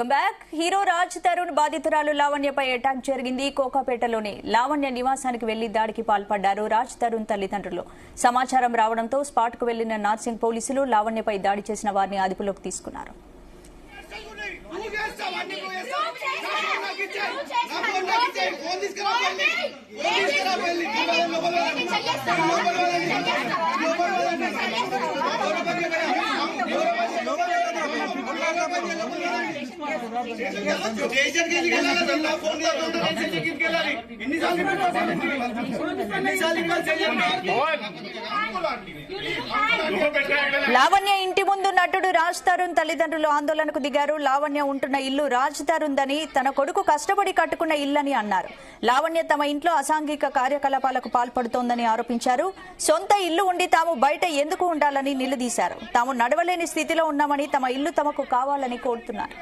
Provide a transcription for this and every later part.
Welcome back. Hero Raj Tarun బాధితురాలు లావణ్యపై attack జరిగింది. కోకాపేటలోని లావణ్య నివాసానికి వెళ్లి దాడికి పాల్పడ్డారు రాజ్ తరుణ్ తల్లిదండ్రులు. సమాచారం రావడంతో స్పాట్ కు వెళ్లిన నార్సింగ్ పోలీసులు లావణ్యపై దాడి చేసిన వారిని అదుపులోకి తీసుకున్నారు. లావణ్య ఇంటి ముందు నటుడు రాజ్ తరుణ్ తల్లిదండ్రులు ఆందోళనకు దిగారు. లావణ్య ఉంటున్న ఇల్లు రాజ్ తరుణ్ దని, తన కొడుకు కష్టపడి కట్టుకున్న ఇల్లని అన్నారు. లావణ్య తమ ఇంట్లో అసాంఘిక కార్యకలాపాలకు పాల్పడుతోందని ఆరోపించారు. సొంత ఇల్లు ఉండి తాము బయట ఎందుకు ఉండాలని నిలదీశారు. తాము నడవలేని స్థితిలో ఉన్నామని, తమ ఇల్లు తమకు కావాలని కోరుతున్నారు.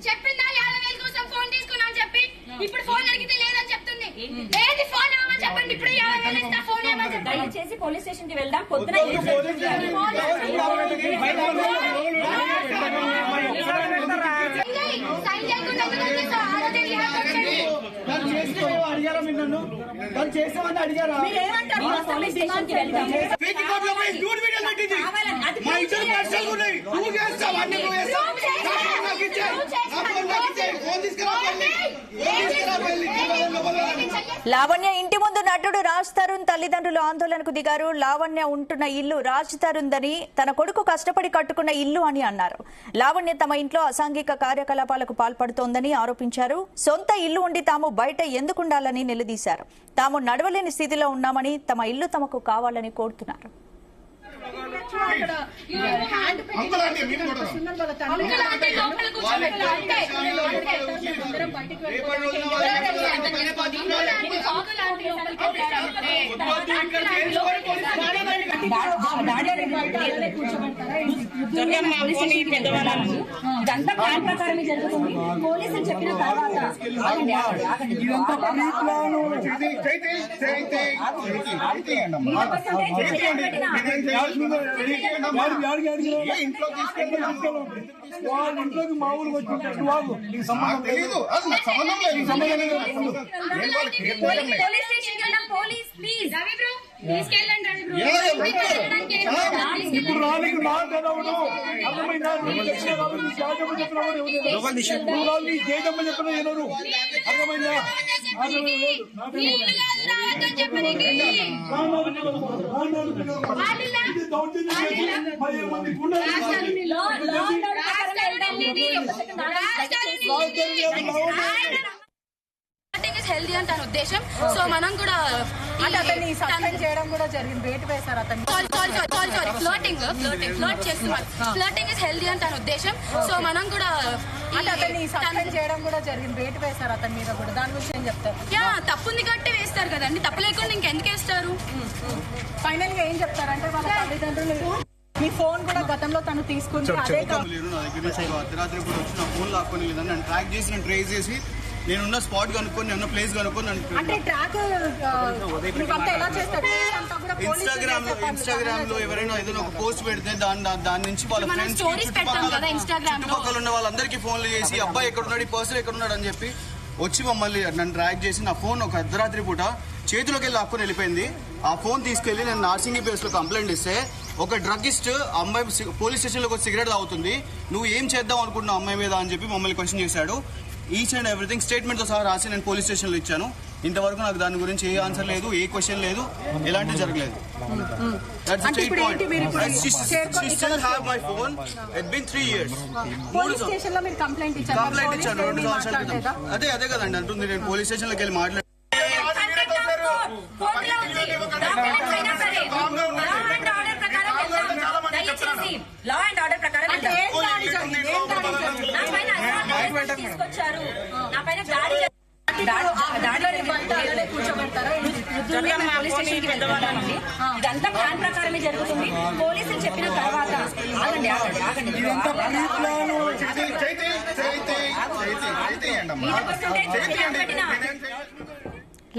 చెప్పిందా 50,000 కోసం ఫోన్ తీసుకున్నా చెప్పి ఇప్పుడు ఫోన్ అడిగితే లేదని చెప్తుంది. ఏది ఫోన్ ఇవ్వమని చెప్పండి. ఇప్పుడు 50,000 ఇస్తా ఫోన్ ఇవ్వమని చెప్పండి. దయచేసి పోలీస్ స్టేషన్ కి వెళ్దాం. పొద్దున చేసామని అడిగారా? లావణ్య ఇంటి ముందు నటుడు రాజ్ తరుణ్ తల్లిదండ్రులు ఆందోళనకు దిగారు. లావణ్య ఉంటున్న ఇల్లు రాజ్ తరుణ్ దని, తన కొడుకు కష్టపడి కట్టుకున్న ఇల్లు అని అన్నారు. లావణ్య తమ ఇంట్లో అసాంఘిక కార్యకలాపాలకు పాల్పడుతోందని ఆరోపించారు. సొంత ఇల్లు ఉండి తాము బయట ఎందుకుండాలని నిలదీశారు. తాము నడవలేని స్థితిలో ఉన్నామని, తమ ఇల్లు తమకు కావాలని కోరుతున్నారు. ఇదంతా ప్లాన్ ప్రకారమే జరుగుతుంది. పోలీసులు చెప్పిన తర్వాత ఇంట్లోకి మామూలుగా వచ్చి వాళ్ళు ఇప్పుడు రానికి నా చదవడు అర్థమైందా? జేజమ్మ చెప్పిన వినరు. అర్థమైందా? హెల్దీ అని తన ఉద్దేశం. సో మనం కూడా సస్పెండ్ చేయడం కూడా జరిగింది. వెయిట్ వేశారు అతన్ని. ఫ్లర్ట్ చేస్తున్నారు. ఫ్లర్టింగ్ ఇస్ హెల్దీ అని తన ఉద్దేశం. సో మనం కూడా అతన్ని సస్పెండ్ చేయడం కూడా జరిగింది. వెయిట్ వేశారు అతని మీద కూడా. దాని గురించి ఏం చెప్తారు? తప్పుంది కాబట్టి వేస్తారు కదండి. తప్పు లేకుండా ఇంకెందుకు వేస్తారు? ఫైనల్ గా ఏం చెప్తారంటే వాళ్ళ తల్లిదండ్రులు మీ ఫోన్ కూడా గతంలో తను తీసుకుంటే అదే అర్ధరాత్రి కూడా వచ్చి నా ఫోన్ లాక్కొని లేదని నన్ను ట్రాక్ చేసి నన్ను ట్రేస్ చేసి నేనున్న స్పాట్ కనుక్కొని ఉన్న ప్లేస్ కనుక్కొని అంటే ట్రాక్ ఇన్స్టాగ్రామ్ లో ఎవరైనా ఏదైనా ఒక పోస్ట్ పెడితే దాని నుంచి వాళ్ళ ఫ్రెండ్స్ చుట్టుపక్కల ఉన్న వాళ్ళందరికీ ఫోన్లు చేసి అబ్బాయి ఎక్కడున్నాడు, ఈ పర్సన్ ఎక్కడున్నాడు అని చెప్పి వచ్చి మమ్మల్ని నన్ను ట్రాక్ చేసి నా ఫోన్ ఒక అర్ధరాత్రి పూట చేతిలోకి వెళ్ళి లాక్కొని వెళ్ళిపోయింది. ఆ ఫోన్ తీసుకెళ్లి నేను నార్సింగి ప్లేస్ లో కంప్లైంట్ ఇస్తే ఒక డ్రగ్గిస్ట్ అమ్మాయి పోలీస్ స్టేషన్ లో సిగరెట్ తాగుతుంది, నువ్వు ఏం చేద్దాం అనుకుంటున్నావు అమ్మాయి మీద అని చెప్పి మమ్మల్ని క్వశ్చన్ చేశాడు. ఈచ్ అండ్ ఎవ్రీథింగ్ స్టేట్మెంట్ తో సహా రాసి నేను పోలీస్ స్టేషన్ లో ఇచ్చాను. ఇంతవరకు నాకు దాని గురించి ఏ ఆన్సర్ లేదు, ఏ క్వశ్చన్ లేదు, ఎలాంటివి జరగలేదు. కంప్లైంట్ ఇచ్చాను 2 సంవత్సరాల క్రితం. అదే కదండి అంటుంది. నేను పోలీస్ స్టేషన్ లోకి వెళ్ళి మాట్లాడాను. ఇచ్చిన సీన్ లా అండ్ ఆర్డర్ ప్రకారం తీసుకొచ్చారు. నా పైన ఇదంతా ప్లాన్ ప్రకారమే జరుగుతుంది. పోలీసులు చెప్పిన తర్వాత ఆగండి ఆగండి ఆగండి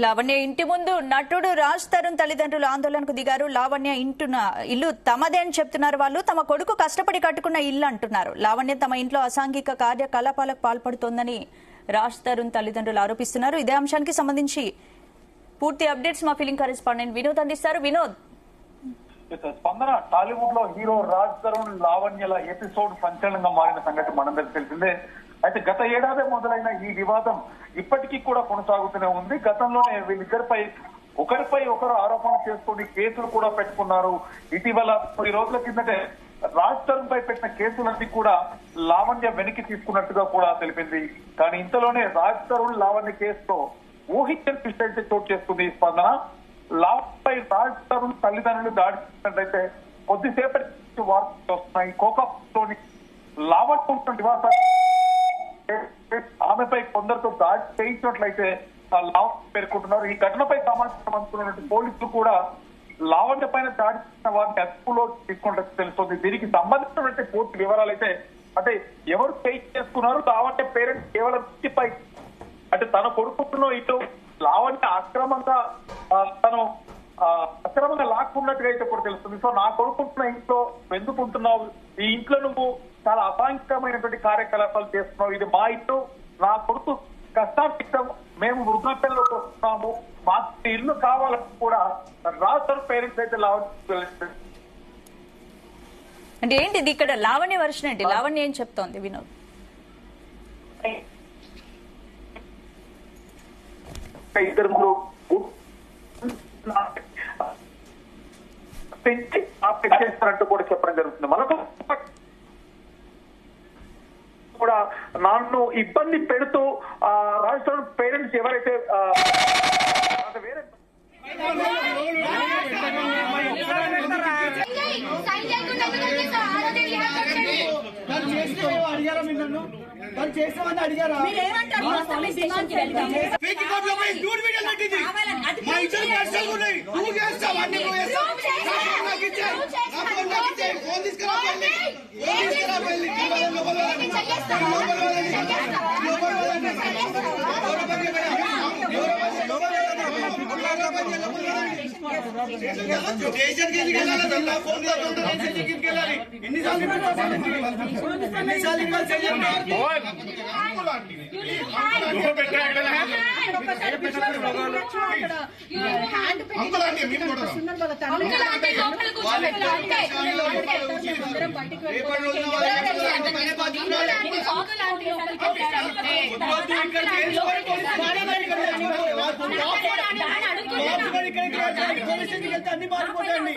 లావణ్య ఇంటి ముందు నటుడు రాజ్ తరుణ్ తల్లిదండ్రులు ఆందోళనకు దిగారు. లావణ్య ఇల్లు తమదే అని చెప్తున్నారు. వాళ్ళు తమ కొడుకు కష్టపడి కట్టుకున్న ఇల్లు అంటున్నారు. లావణ్య తమ ఇంట్లో అసాంఘిక కార్యకలాపాలకు పాల్పడుతోందని రాజ్ తరుణ్ తల్లిదండ్రులు ఆరోపిస్తున్నారు. ఇదే అంశానికి సంబంధించి పూర్తి అప్డేట్స్ మా ఫిలిం కరెస్పాండెంట్ వినోద్ అందిస్తారు. వినోద్, స్పందన టాలీవుడ్ లో హీరో రాజ్ తరుణ్ లావణ్యల ఎపిసోడ్ సంచలనంగా మారిన సంగతి మనందరికి తెలిసిందే. అయితే గత ఏడాది మొదలైన ఈ వివాదం ఇప్పటికీ కూడా కొనసాగుతూనే ఉంది. గతంలోనే వీళ్ళిద్దరిపై ఒకరిపై ఒకరు ఆరోపణ చేసుకుని కేసులు కూడా పెట్టుకున్నారు. ఇటీవల 10 రోజుల కిందటే రాజ్ తరుణ్ పై పెట్టిన కేసులన్నీ కూడా లావణ్య వెనక్కి తీసుకున్నట్టుగా కూడా తెలిపింది. కానీ ఇంతలోనే రాజ్ తరుణ్ లావణ్య కేసులో ఊహించని ట్విస్ట్ అయితే చోటు చేసుకుంది. ఈ స్పందన లావణ్యపై రాజ్ తరుణ్ తల్లిదండ్రులు దాడి చేసినట్లయితే కొద్దిసేపటి వార్తలు వస్తున్నాయి. కోకాలోని లావణ్య ఉంటున్న నివాసాలు ఆమెపై కొందరితో దాడి చేయించినట్లయితే లావణ్య పేర్కొంటున్నారు. ఈ ఘటనపై సమాచారం అందుకున్నటువంటి పోలీసులు కూడా లావణ్య పైన దాడి చేసిన వారిని అదుపులో తీసుకున్నట్టు తెలుస్తుంది. దీనికి సంబంధించినటువంటి పూర్తి వివరాలు అయితే అంటే ఎవరు చేసుకున్నారు, లావణ్య పేరెంట్స్ కేవలం ఇంటిపై అంటే తన కొడుకున్న ఇటు లావణ్య అక్రమంగా లాక్కున్నట్టుగా అయితే కూడా తెలుస్తుంది. సో నా కొడుకుంటున్న ఇంట్లో ఎందుకుంటున్నావు, ఈ ఇంట్లో నువ్వు చాలా అసాంఘికమైనటువంటి కార్యకలాపాలు చేస్తున్నావు, ఇది మా ఇల్లు, నా కొడుకు కష్టార్థికం, మేము వృద్ధాప్యంలోకి వస్తున్నాము, మాకు ఇల్లు కావాలని కూడా రాజు పేరెంట్స్ అయితే లావణ్య. అంటే ఏంటిది ఇక్కడ లావణ్య వర్షన్ ఏంటి? లావణ్య ఏం చెప్తోంది వినోద్? ఇద్దరు చేస్తారంటూ కూడా చెప్పడం జరుగుతుంది. మనకు కూడా నన్ను ఇబ్బంది పెడుతూ రాష్ట్ర పేరెంట్స్ ఎవరైతే వేరే అడిగారా అన్ని మారిపోతాయండి.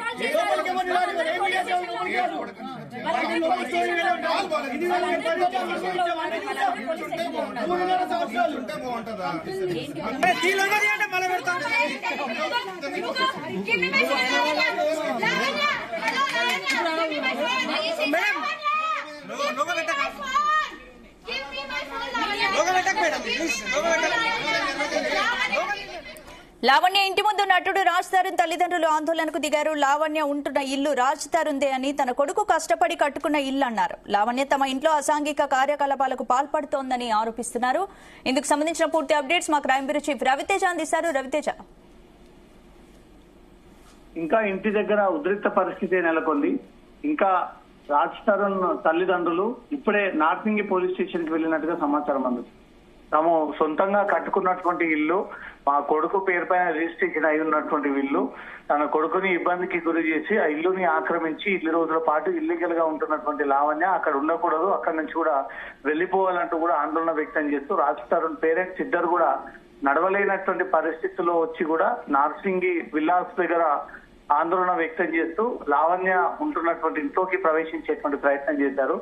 లావణ్య ఇంటి ముందు నటుడు రాజ్ తరుణ్ తల్లిదండ్రులు ఆందోళనకు దిగారు. లావణ్య ఉంటున్న ఇల్లు రాజ్ తరుణ్దే అని, తన కొడుకు కష్టపడి కట్టుకున్న ఇల్లు అన్నారు. లావణ్య తమ ఇంట్లో అసాంఘిక కార్యకలాపాలకు పాల్పడుతోందని ఆరోపిస్తున్నారు. ఇందుకు సంబంధించిన పూర్తి అప్డేట్స్ మా క్రైమ్ బ్యూరో చీఫ్ రవితేజ అందిస్తారు. రవితేజ, ఇంకా ఇంటి దగ్గర ఉద్రిక్త పరిస్థితి నెలకొంది. ఇంకా రాజ్ తరుణ్ తల్లిదండ్రులు ఇప్పుడే నార్సింగి పోలీస్ స్టేషన్ కి వెళ్ళినట్టుగా సమాచారం అందుతుంది. తాము సొంతంగా కట్టుకున్నటువంటి ఇల్లు, మా కొడుకు పేరు పైన రిజిస్ట్రేషన్ అయి ఉన్నటువంటి ఇల్లు, తన కొడుకుని ఇబ్బందికి గురి చేసి ఆ ఇల్లుని ఆక్రమించి 2 రోజుల పాటు ఇల్లీగల్ గా ఉంటున్నటువంటి లావణ్య అక్కడ ఉండకూడదు, అక్కడి నుంచి కూడా వెళ్లిపోవాలంటూ కూడా ఆందోళన వ్యక్తం చేస్తూ రాజ్ తరుణ్ పేరెంట్స్ ఇద్దరు కూడా నడవలేనటువంటి పరిస్థితుల్లో వచ్చి కూడా నార్సింగి విల్లాస్ దగ్గర ఆందోళన వ్యక్తం చేస్తూ లావణ్య ఉంటున్నటువంటి ఇంట్లోకి ప్రవేశించేటువంటి ప్రయత్నం చేశారు.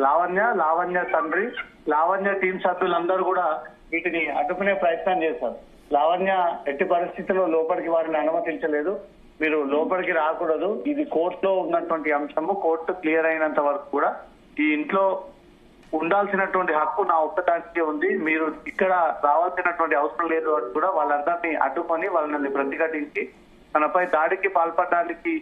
లావణ్య తండ్రి, లావణ్య టీం సభ్యులందరూ కూడా వీటిని అడ్డుకునే ప్రయత్నం చేశారు. లావణ్య ఎట్టి పరిస్థితుల్లో లోపలికి వారిని అనుమతించలేదు. మీరు లోపలికి రాకూడదు, ఇది కోర్టులో ఉన్నటువంటి అంశము, కోర్టు క్లియర్ అయినంత వరకు కూడా ఈ ఇంట్లో ఉండాల్సినటువంటి హక్కు నా ఒక్కదానికే ఉంది, మీరు ఇక్కడ రావాల్సినటువంటి అవసరం లేదు అని కూడా వాళ్ళందరినీ అడ్డుకొని వాళ్ళని ప్రతిఘటించి తనపై దాడికి పాల్పడడానికి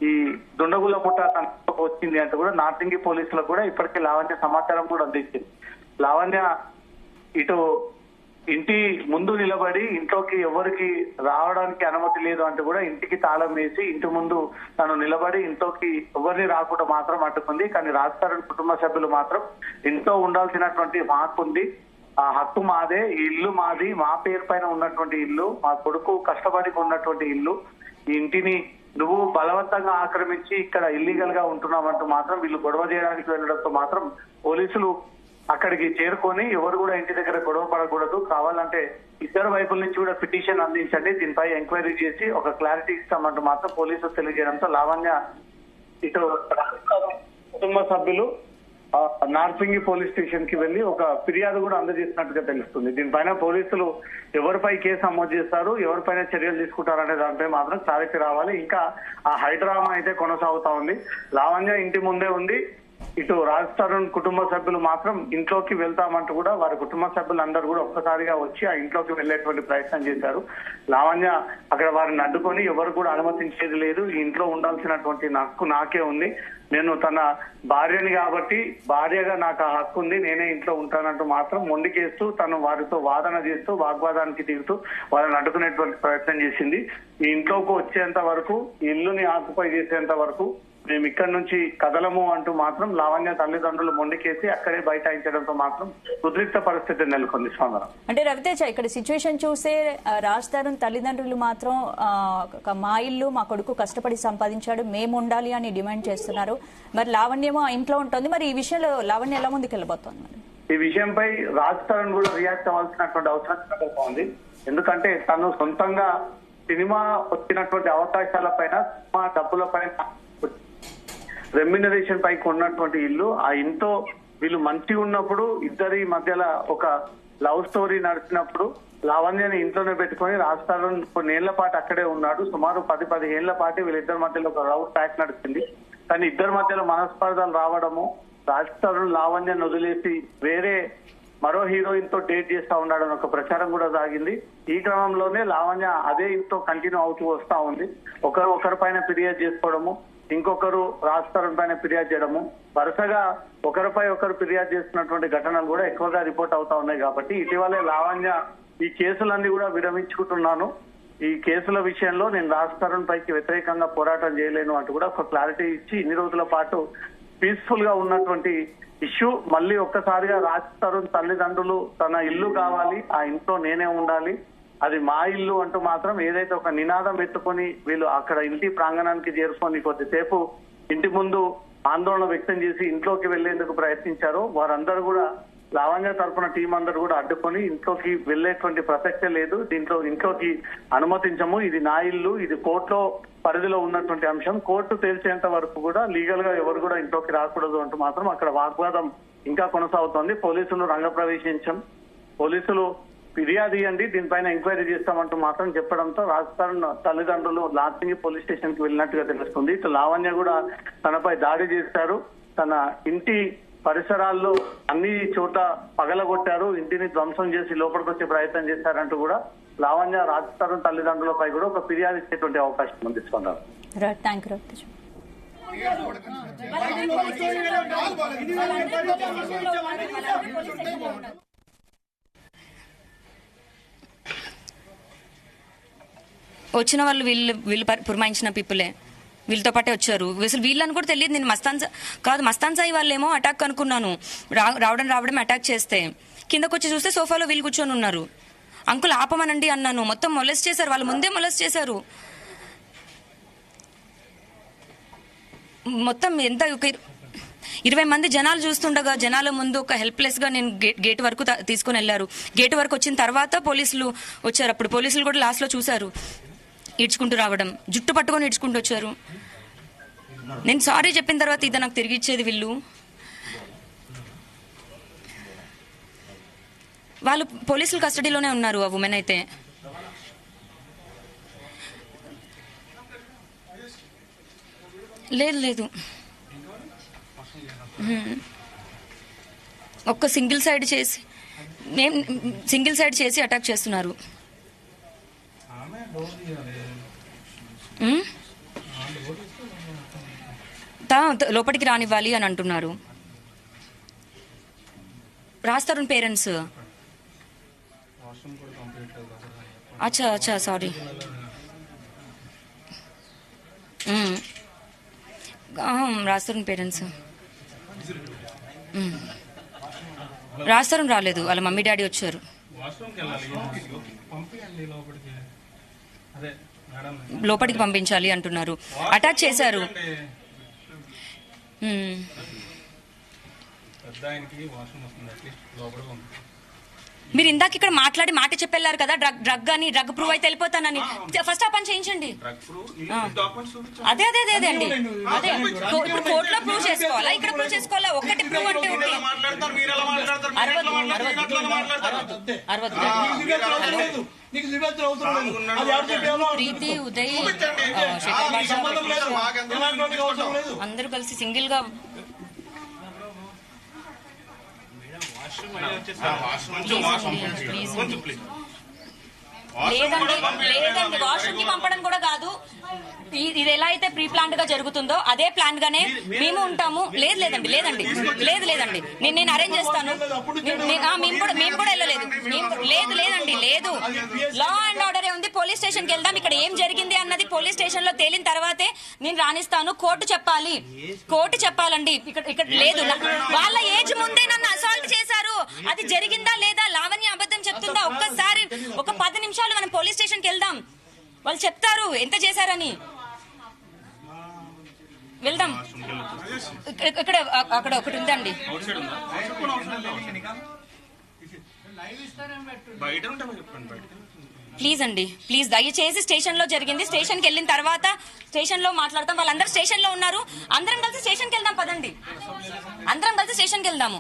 ఈ దుండగుల ముఠా తనకు వచ్చింది అంటే కూడా నార్సింగి పోలీసులకు కూడా ఇప్పటికే లావణ్య సమాచారం కూడా అందించింది. లావణ్య ఇటు ఇంటి ముందు నిలబడి ఇంట్లోకి ఎవరికి రావడానికి అనుమతి లేదు అంటే కూడా ఇంటికి తాళం వేసి ఇంటి ముందు తను నిలబడి ఇంట్లోకి ఎవరిని రాకుండా మాత్రం అడ్డుకుంది. కానీ రాజస్థాన్ కుటుంబ సభ్యులు మాత్రం ఇంట్లో ఉండాల్సినటువంటి హక్కు ఉంది, ఆ హక్కు మాదే, ఈ ఇల్లు మాది, మా పేరు పైన ఉన్నటువంటి ఇల్లు, మా కొడుకు కష్టపడి ఉన్నటువంటి ఇల్లు, ఈ ఇంటిని నువ్వు బలవంతంగా ఆక్రమించి ఇక్కడ ఇల్లీగల్ గా ఉంటున్నామంటూ మాత్రం వీళ్ళు గొడవ చేయడానికి వెళ్ళడంతో మాత్రం పోలీసులు అక్కడికి చేరుకొని ఎవరు కూడా ఇంటి దగ్గర గొడవ పడకూడదు, కావాలంటే ఇద్దరు వైపుల నుంచి కూడా పిటిషన్ అందించండి, దీనిపై ఎంక్వైరీ చేసి ఒక క్లారిటీ ఇస్తామంటూ మాత్రం పోలీసులు తెలియజేయడంతో లావణ్య ఇటు కుటుంబ సభ్యులు నార్సింగి పోలీస్ స్టేషన్ కి వెళ్లి ఒక ఫిర్యాదు కూడా అందజేసినట్టుగా తెలుస్తుంది. దీనిపైన పోలీసులు ఎవరిపై కేసు నమోదు చేస్తారు, ఎవరిపైన చర్యలు తీసుకుంటారు అనే దానిపై మాత్రం క్లారిటీ రావాలి. ఇంకా ఆ హైడ్రామా అయితే కొనసాగుతా ఉంది. లావణ్య ఇంటి ముందే ఉంది, ఇటు రాజస్థాన్ కుటుంబ సభ్యులు మాత్రం ఇంట్లోకి వెళ్తామంటూ కూడా వారి కుటుంబ సభ్యులందరూ కూడా ఒక్కసారిగా వచ్చి ఆ ఇంట్లోకి వెళ్లేటువంటి ప్రయత్నం చేశారు. లావణ్య అక్కడ వారిని అడ్డుకొని ఎవరు కూడా అనుమతించేది లేదు, ఈ ఇంట్లో ఉండాల్సినటువంటి హక్కు నాకే ఉంది, నేను తన భార్యని కాబట్టి భార్యగా నాకు ఆ హక్కు ఉంది, నేనే ఇంట్లో ఉంటానంటూ మాత్రం మొండికేస్తూ తను వారితో వాదన చేస్తూ వాగ్వాదానికి దిగుతూ వాళ్ళని అడ్డుకునేటువంటి ప్రయత్నం చేసింది. ఈ ఇంట్లోకి వచ్చేంత వరకు, ఇల్లుని ఆక్యుపై చేసేంత వరకు మేము ఇక్కడ నుంచి కదలము అంటూ మాత్రం లావణ్య తల్లిదండ్రులు మొండికేసి అక్కడే బైఠాయించడంతో మాత్రం ఉద్రిక్త పరిస్థితి నెలకొంది. స్పందన అంటే రవితేజ, ఇక్కడ సిచ్యువేషన్ చూస్తే రాజధాని తల్లిదండ్రులు మాత్రం మా ఇల్లు మా కొడుకు కష్టపడి సంపాదించాడు, మేము ఉండాలి అని డిమాండ్ చేస్తున్నారు. మరి లావణ్యమో ఇంట్లో ఉంటుంది, మరి ఈ విషయంలో లావణ్య ఎలా ముందుకు వెళ్ళబోతోంది? మరి ఈ విషయంపై రాజస్థాన్ కూడా రియాక్ట్ అవ్వాల్సినటువంటి అవసరం కనబడుతోంది. ఎందుకంటే తను సొంతంగా సినిమా వచ్చినటువంటి అవకాశాల పైన, సినిమా డబ్బుల పైన, రెమ్యునరేషన్ పైకి ఉన్నటువంటి ఇల్లు, ఆ ఇంట్లో వీళ్ళు మంచిగా ఉన్నప్పుడు ఇద్దరి మధ్యలో ఒక లవ్ స్టోరీ నడిచినప్పుడు లావణ్యని ఇంట్లోనే పెట్టుకొని రాజస్థాన్ కొన్నేళ్ల పాటు అక్కడే ఉన్నాడు. సుమారు 10-15 ఏళ్ల పాటు వీళ్ళిద్దరి మధ్యలో ఒక లవ్ ట్రాక్ నడిచింది. కానీ ఇద్దరి మధ్యలో మనస్పర్ధలు రావడము, రాజస్థాన్ లావణ్యను వదిలేసి వేరే మరో హీరోయిన్ తో డేట్ చేస్తా ఉన్నాడని ఒక ప్రచారం కూడా సాగింది. ఈ క్రమంలోనే లావణ్య అదే ఇంట్లో కంటిన్యూ అవుతూ వస్తా ఉంది. ఒకరిపైన ఫిర్యాదు చేసుకోవడము, ఇంకొకరు రాజస్థాన్ పైన ఫిర్యాదు చేయడము, వరుసగా ఒకరిపై ఒకరు ఫిర్యాదు చేస్తున్నటువంటి ఘటనలు కూడా ఎక్కువగా రిపోర్ట్ అవుతా ఉన్నాయి. కాబట్టి ఇటీవలే లావణ్య ఈ కేసులన్నీ కూడా విరమించుకుంటున్నాను, ఈ కేసుల విషయంలో నేను రాజస్థాన్ పైకి వ్యతిరేకంగా పోరాటం చేయలేను అంటూ కూడా ఒక క్లారిటీ ఇచ్చి ఇన్ని రోజుల పాటు పీస్ఫుల్ గా ఉన్నటువంటి ఇష్యూ మళ్ళీ ఒక్కసారిగా రాజస్థాన్ తల్లిదండ్రులు తన ఇల్లు కావాలి, ఆ ఇంట్లో నేనే ఉండాలి, అది మా ఇల్లు అంటూ మాత్రం ఏదైతే ఒక నినాదం ఎత్తుకొని వీళ్ళు అక్కడ ఇంటి ప్రాంగణానికి చేరుకొని కొద్దిసేపు ఇంటి ముందు ఆందోళన వ్యక్తం చేసి ఇంట్లోకి వెళ్లేందుకు ప్రయత్నించారో వారందరూ కూడా లావణ్య తరఫున టీం అందరూ కూడా అడ్డుకొని ఇంట్లోకి వెళ్లేటువంటి ప్రసక్తే లేదు, దీంట్లో ఇంట్లోకి అనుమతించము, ఇది నా ఇల్లు, ఇది కోర్టులో పరిధిలో ఉన్నటువంటి అంశం, కోర్టు తేల్చేంత వరకు కూడా లీగల్ గా ఎవరు కూడా ఇంట్లోకి రాకూడదు అంటూ మాత్రం అక్కడ వాగ్వాదం ఇంకా కొనసాగుతోంది. పోలీసులు రంగప్రవేశించాం, పోలీసులు ఫిర్యాదు ఇవ్వండి, దీనిపైన ఎంక్వైరీ చేస్తామంటూ మాత్రం చెప్పడంతో రాజస్థాన్ తల్లిదండ్రులు నార్సింగి పోలీస్ స్టేషన్ కి వెళ్ళినట్టుగా తెలుస్తుంది. ఇటు లావణ్య కూడా తనపై దాడి చేశారు, తన ఇంటి పరిసరాల్లో అన్ని చోట పగలగొట్టారు, ఇంటిని ధ్వంసం చేసి లోపలికి వచ్చే ప్రయత్నం చేశారంటూ కూడా లావణ్య రాజస్థాన్ తల్లిదండ్రులపై కూడా ఒక ఫిర్యాదు ఇచ్చేటువంటి అవకాశం ఉంది. వచ్చిన వాళ్ళు వీళ్ళు పురమాయించిన పీపులే, వీళ్ళతో పాటే వచ్చారు. అసలు వీళ్ళని కూడా తెలియదు. నేను మస్తాన్ సాయి వాళ్ళేమో అటాక్ అనుకున్నాను, రావడం అటాక్ చేస్తే కిందకు వచ్చి చూస్తే సోఫాలో వీళ్ళు కూర్చొని ఉన్నారు. అంకుల్ ఆపమనండి అన్నాను, మొత్తం మొలెస్ట్ చేశారు, వాళ్ళ ముందే మొలెస్ట్ చేశారు. మొత్తం ఎంత 20 మంది జనాలు చూస్తుండగా జనాల ముందు ఒక హెల్ప్లెస్ గా నేను గేట్ వరకు తీసుకుని వెళ్లారు. గేట్ వరకు వచ్చిన తర్వాత పోలీసులు వచ్చారు. అప్పుడు పోలీసులు కూడా లాస్ట్ లో చూశారు ఈడ్చుకుంటూ రావడం, జుట్టు పట్టుకొని ఈడ్చుకుంటూ వచ్చారు. నేను సారీ చెప్పిన తర్వాత ఇదే నాకు తిరిగి ఇచ్చేది వీళ్ళు. వాళ్ళు పోలీసుల కస్టడీలోనే ఉన్నారు ఆ ఉమెన్ అయితే. లేదు లేదు, ఒక్క సింగిల్ సైడ్ చేసి అటాక్ చేస్తున్నారు. లోపలికి రానివ్వాలి అని అంటున్నారు. రాస్తారు పేరెంట్స్. అచ్చా సారీ. రాస్తారు పేరెంట్స్. రాస్తారు రాలేదు, వాళ్ళ మమ్మీ డాడీ వచ్చారు. లోపలికి పంపించాలి అంటున్నారు. అటాక్ చేశారు. మీరు ఇందాక ఇక్కడ మాట్లాడి మాట చెప్పెళ్ళారు కదా, డ్రగ్ అని, డ్రగ్ ప్రూవ్ అయితే వెళ్ళిపోతానని. ఫస్ట్ ఆ పని చేయించండి. అదే అండి, అదే ఇప్పుడు కోర్టులో ప్రూవ్ చేసుకోవాలా, ఇక్కడ ప్రూవ్ చేసుకోవాలా? ఒక్కటి ప్రూవ్ అంటే ప్రీతి, ఉదయ్, అందరూ కలిసి సింగిల్ గా లేదండి, వాష్రూమ్ కి పంపడం కూడా కాదు. ఇది ఎలా అయితే ప్రీ ప్లాన్డ్ గా జరుగుతుందో అదే ప్లాన్ గానే మేము ఉంటాము. లేదండి నేను అరేంజ్ చేస్తాను. మేము కూడా వెళ్ళలేదు. లేదు లా అండ్ ఆర్డర్ ఉంది. పోలీస్ స్టేషన్ కి వెళ్దాం. ఇక్కడ ఏం జరిగింది అన్నది పోలీస్ స్టేషన్ లో తేలిన తర్వాతే నేను రాణిస్తాను. కోర్టు చెప్పాలండి. ఇక్కడ లేదు, వాళ్ళ ఏజ్ ముందే నన్ను అసాల్ట్ చేశారు. అది జరిగిందా లేదా, లావణ్య అబద్ధం చెప్తుందా? ఒక్కసారి ఒక 10 నిమిషాలు మనం పోలీస్ స్టేషన్ కి వెళ్దాం. వాళ్ళు చెప్తారు ఎంత చేశారని. వెళ్దాం. ఇక్కడ అక్కడ ఒకటి ఉందండి. ప్లీజ్ దయచేసి స్టేషన్ లో జరిగింది. స్టేషన్ కి వెళ్ళిన తర్వాత స్టేషన్ లో మాట్లాడతాం. వాళ్ళందరూ స్టేషన్ లో ఉన్నారు. అందరం కలిసి స్టేషన్ కి వెళ్దాం. పదండి, అందరం కలిసి స్టేషన్ కి వెళ్దాము.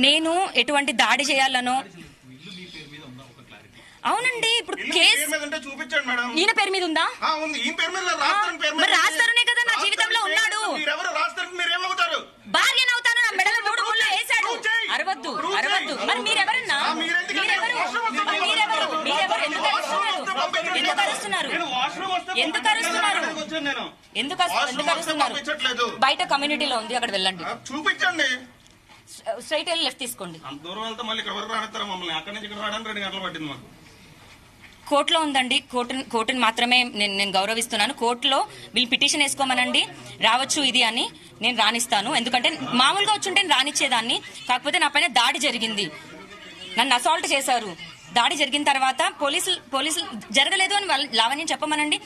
నేను ఎటువంటి దాడి చేయాలనో. అవునండి, ఇప్పుడు కేసు ఈయన పేరు మీద ఉందా? మరి రాస్తారనే కదా నా జీవితంలో ఉన్నాడు. భార్యనవుతాను. నా మెడలో 3 ముళ్ళు వేశాడు. అరవద్దు. మరి మీరెవరన్నా? ఎందుకు అరుస్తున్నారు? బయట కమ్యూనిటీలో ఉంది, అక్కడ వెళ్ళండి. చూపించండి. స్ట్రైట్ వెళ్ళి లెఫ్ట్ తీసుకోండి. కోర్టులో ఉందండి. కోర్టుని మాత్రమే నేను గౌరవిస్తున్నాను. కోర్టులో వీళ్ళు పిటిషన్ వేసుకోమనండి, రావచ్చు ఇది అని. నేను రాణిస్తాను. ఎందుకంటే మామూలుగా వచ్చుంటే నేను రానిచ్చేదాన్ని. కాకపోతే నా పైన దాడి జరిగింది, నన్ను అసాల్ట్ చేశారు. దాడి జరిగిన తర్వాత పోలీసులు జరగలేదు అని లావణ్యం చెప్పమనండి.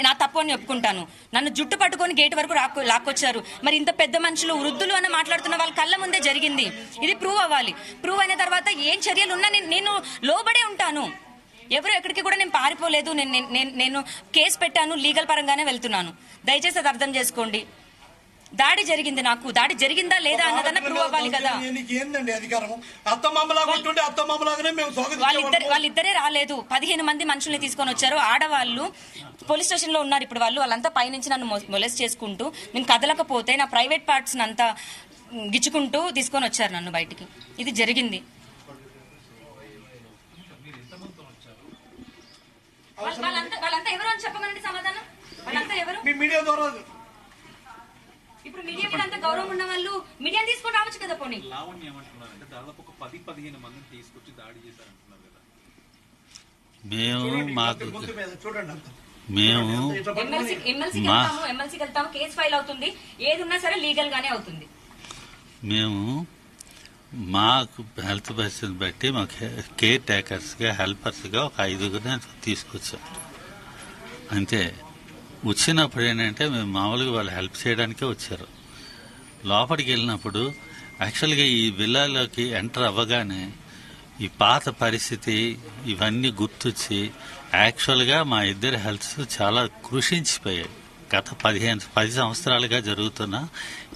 నా తప్పు అని ఒప్పుకుంటాను. నన్ను జుట్టు పట్టుకొని గేట్ వరకు లాక్కొచ్చారు. మరి ఇంత పెద్ద మనుషులు, వృద్ధులు అని మాట్లాడుతున్న వాళ్ళ కళ్ళ ముందే జరిగింది. ఇది ప్రూవ్ అవ్వాలి. ప్రూవ్ అయిన తర్వాత ఏం చర్యలు ఉన్నా నేను లోబడే ఉంటాను. ఎవరు ఎక్కడికి కూడా నేను పారిపోలేదు. నేను కేసు పెట్టాను, లీగల్ పరంగానే వెళ్తున్నాను. దయచేసి అది అర్థం చేసుకోండి. దాడి జరిగింది, నాకు దాడి జరిగిందా లేదా అన్నదన్న ప్రూవ్ అవ్వాలి కదా. వాళ్ళిద్దరే రాలేదు, 15 మంది మనుషుల్ని తీసుకొని వచ్చారు. ఆడవాళ్ళు పోలీస్ స్టేషన్ లో ఉన్నారు. ఇప్పుడు వాళ్ళంతా పైనుంచి నన్ను మొలెస్ట్ చేసుకుంటూ, నేను కదలకపోతే నా ప్రైవేట్ పార్ట్స్ అంతా గిచ్చుకుంటూ తీసుకొని వచ్చారు నన్ను బయటికి. ఇది జరిగింది. వాళ్ళంతా ఎవరు అని చెప్పమనండి సమాధానం. వాళ్ళంతా ఎవరు? ఇప్పుడు మీడియా మీద అంత గౌరవం ఉన్న వాళ్ళు మీడియా తీసుకొని రావచ్చు కదా. పోనీ లావణ్య ఏమంటున్నారంటే దాదాపు ఒక 10-15 మందిని తీసుకొచ్చి దాడి చేశారంటున్నారు కదా. ఎమ్మెల్సీకి వెళ్తాము, కేసు ఫైల్ అవుతుంది. ఏది ఉన్నా సరే లీగల్ గానే అవుతుంది. మేము మాకు హెల్త్ పరిస్థితిని బట్టి మాకు కేర్ టేకర్స్గా, హెల్పర్స్గా ఒక 5గురిని తీసుకొచ్చాం అంతే. వచ్చినప్పుడు ఏంటంటే మేము మామూలుగా వాళ్ళు హెల్ప్ చేయడానికే వచ్చారు. లోపలికి వెళ్ళినప్పుడు యాక్చువల్గా ఈ విల్లాలోకి ఎంటర్ అవ్వగానే ఈ పాత పరిస్థితి ఇవన్నీ గుర్తొచ్చి యాక్చువల్గా మా ఇద్దరి హెల్త్ చాలా కృషించిపోయాయి. గత 10 సంవత్సరాలుగా జరుగుతున్న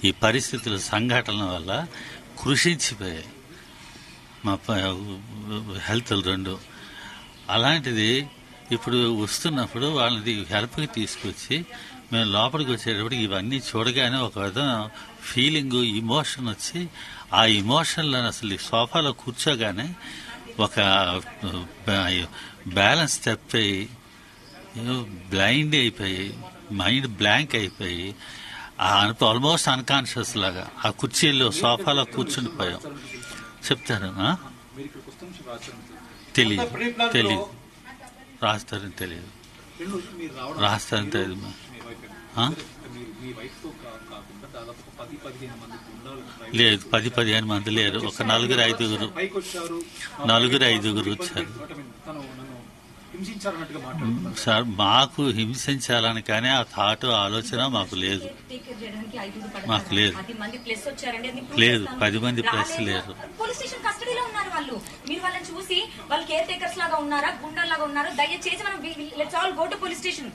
ఈ పరిస్థితుల సంఘటనల వల్ల కృషించిపోయాయి మా హెల్త్లు రెండు. అలాంటిది ఇప్పుడు వస్తున్నప్పుడు వాళ్ళని హెల్ప్కి తీసుకొచ్చి మేము లోపలికి వచ్చేటప్పుడు ఇవన్నీ చూడగానే ఒక విధంగా ఫీలింగ్, ఇమోషన్ వచ్చి ఆ ఇమోషన్లో అసలు సోఫాలో కూర్చోగానే ఒక బ్యాలెన్స్ తప్పిపోయి బ్లైండ్ అయిపోయి మైండ్ బ్లాంక్ అయిపోయి ఆల్మోస్ట్ అన్కాన్షియస్ లాగా ఆ కుర్చీలో సోఫాలో కూర్చుండిపోయాం. చెప్తారు తెలియదు రాస్తారని తెలియదు లేదు 10-15 మంది లేరు, ఒక 4-5 వచ్చారు సార్. మాకు హింసించాలని కానీ ఆ థాట్ ఆలోచన మాకు లేదు. 10 మంది ప్లస్ లేరు. పోలీస్ స్టేషన్ కస్టడీలో ఉన్నారు వాళ్ళు. మీరు వాళ్ళని చూసి వాళ్ళు కేర్ టేకర్స్ లాగా ఉన్నారా, గుండాల్లాగా ఉన్నారా? దయచేసి మనం let's all go to police station.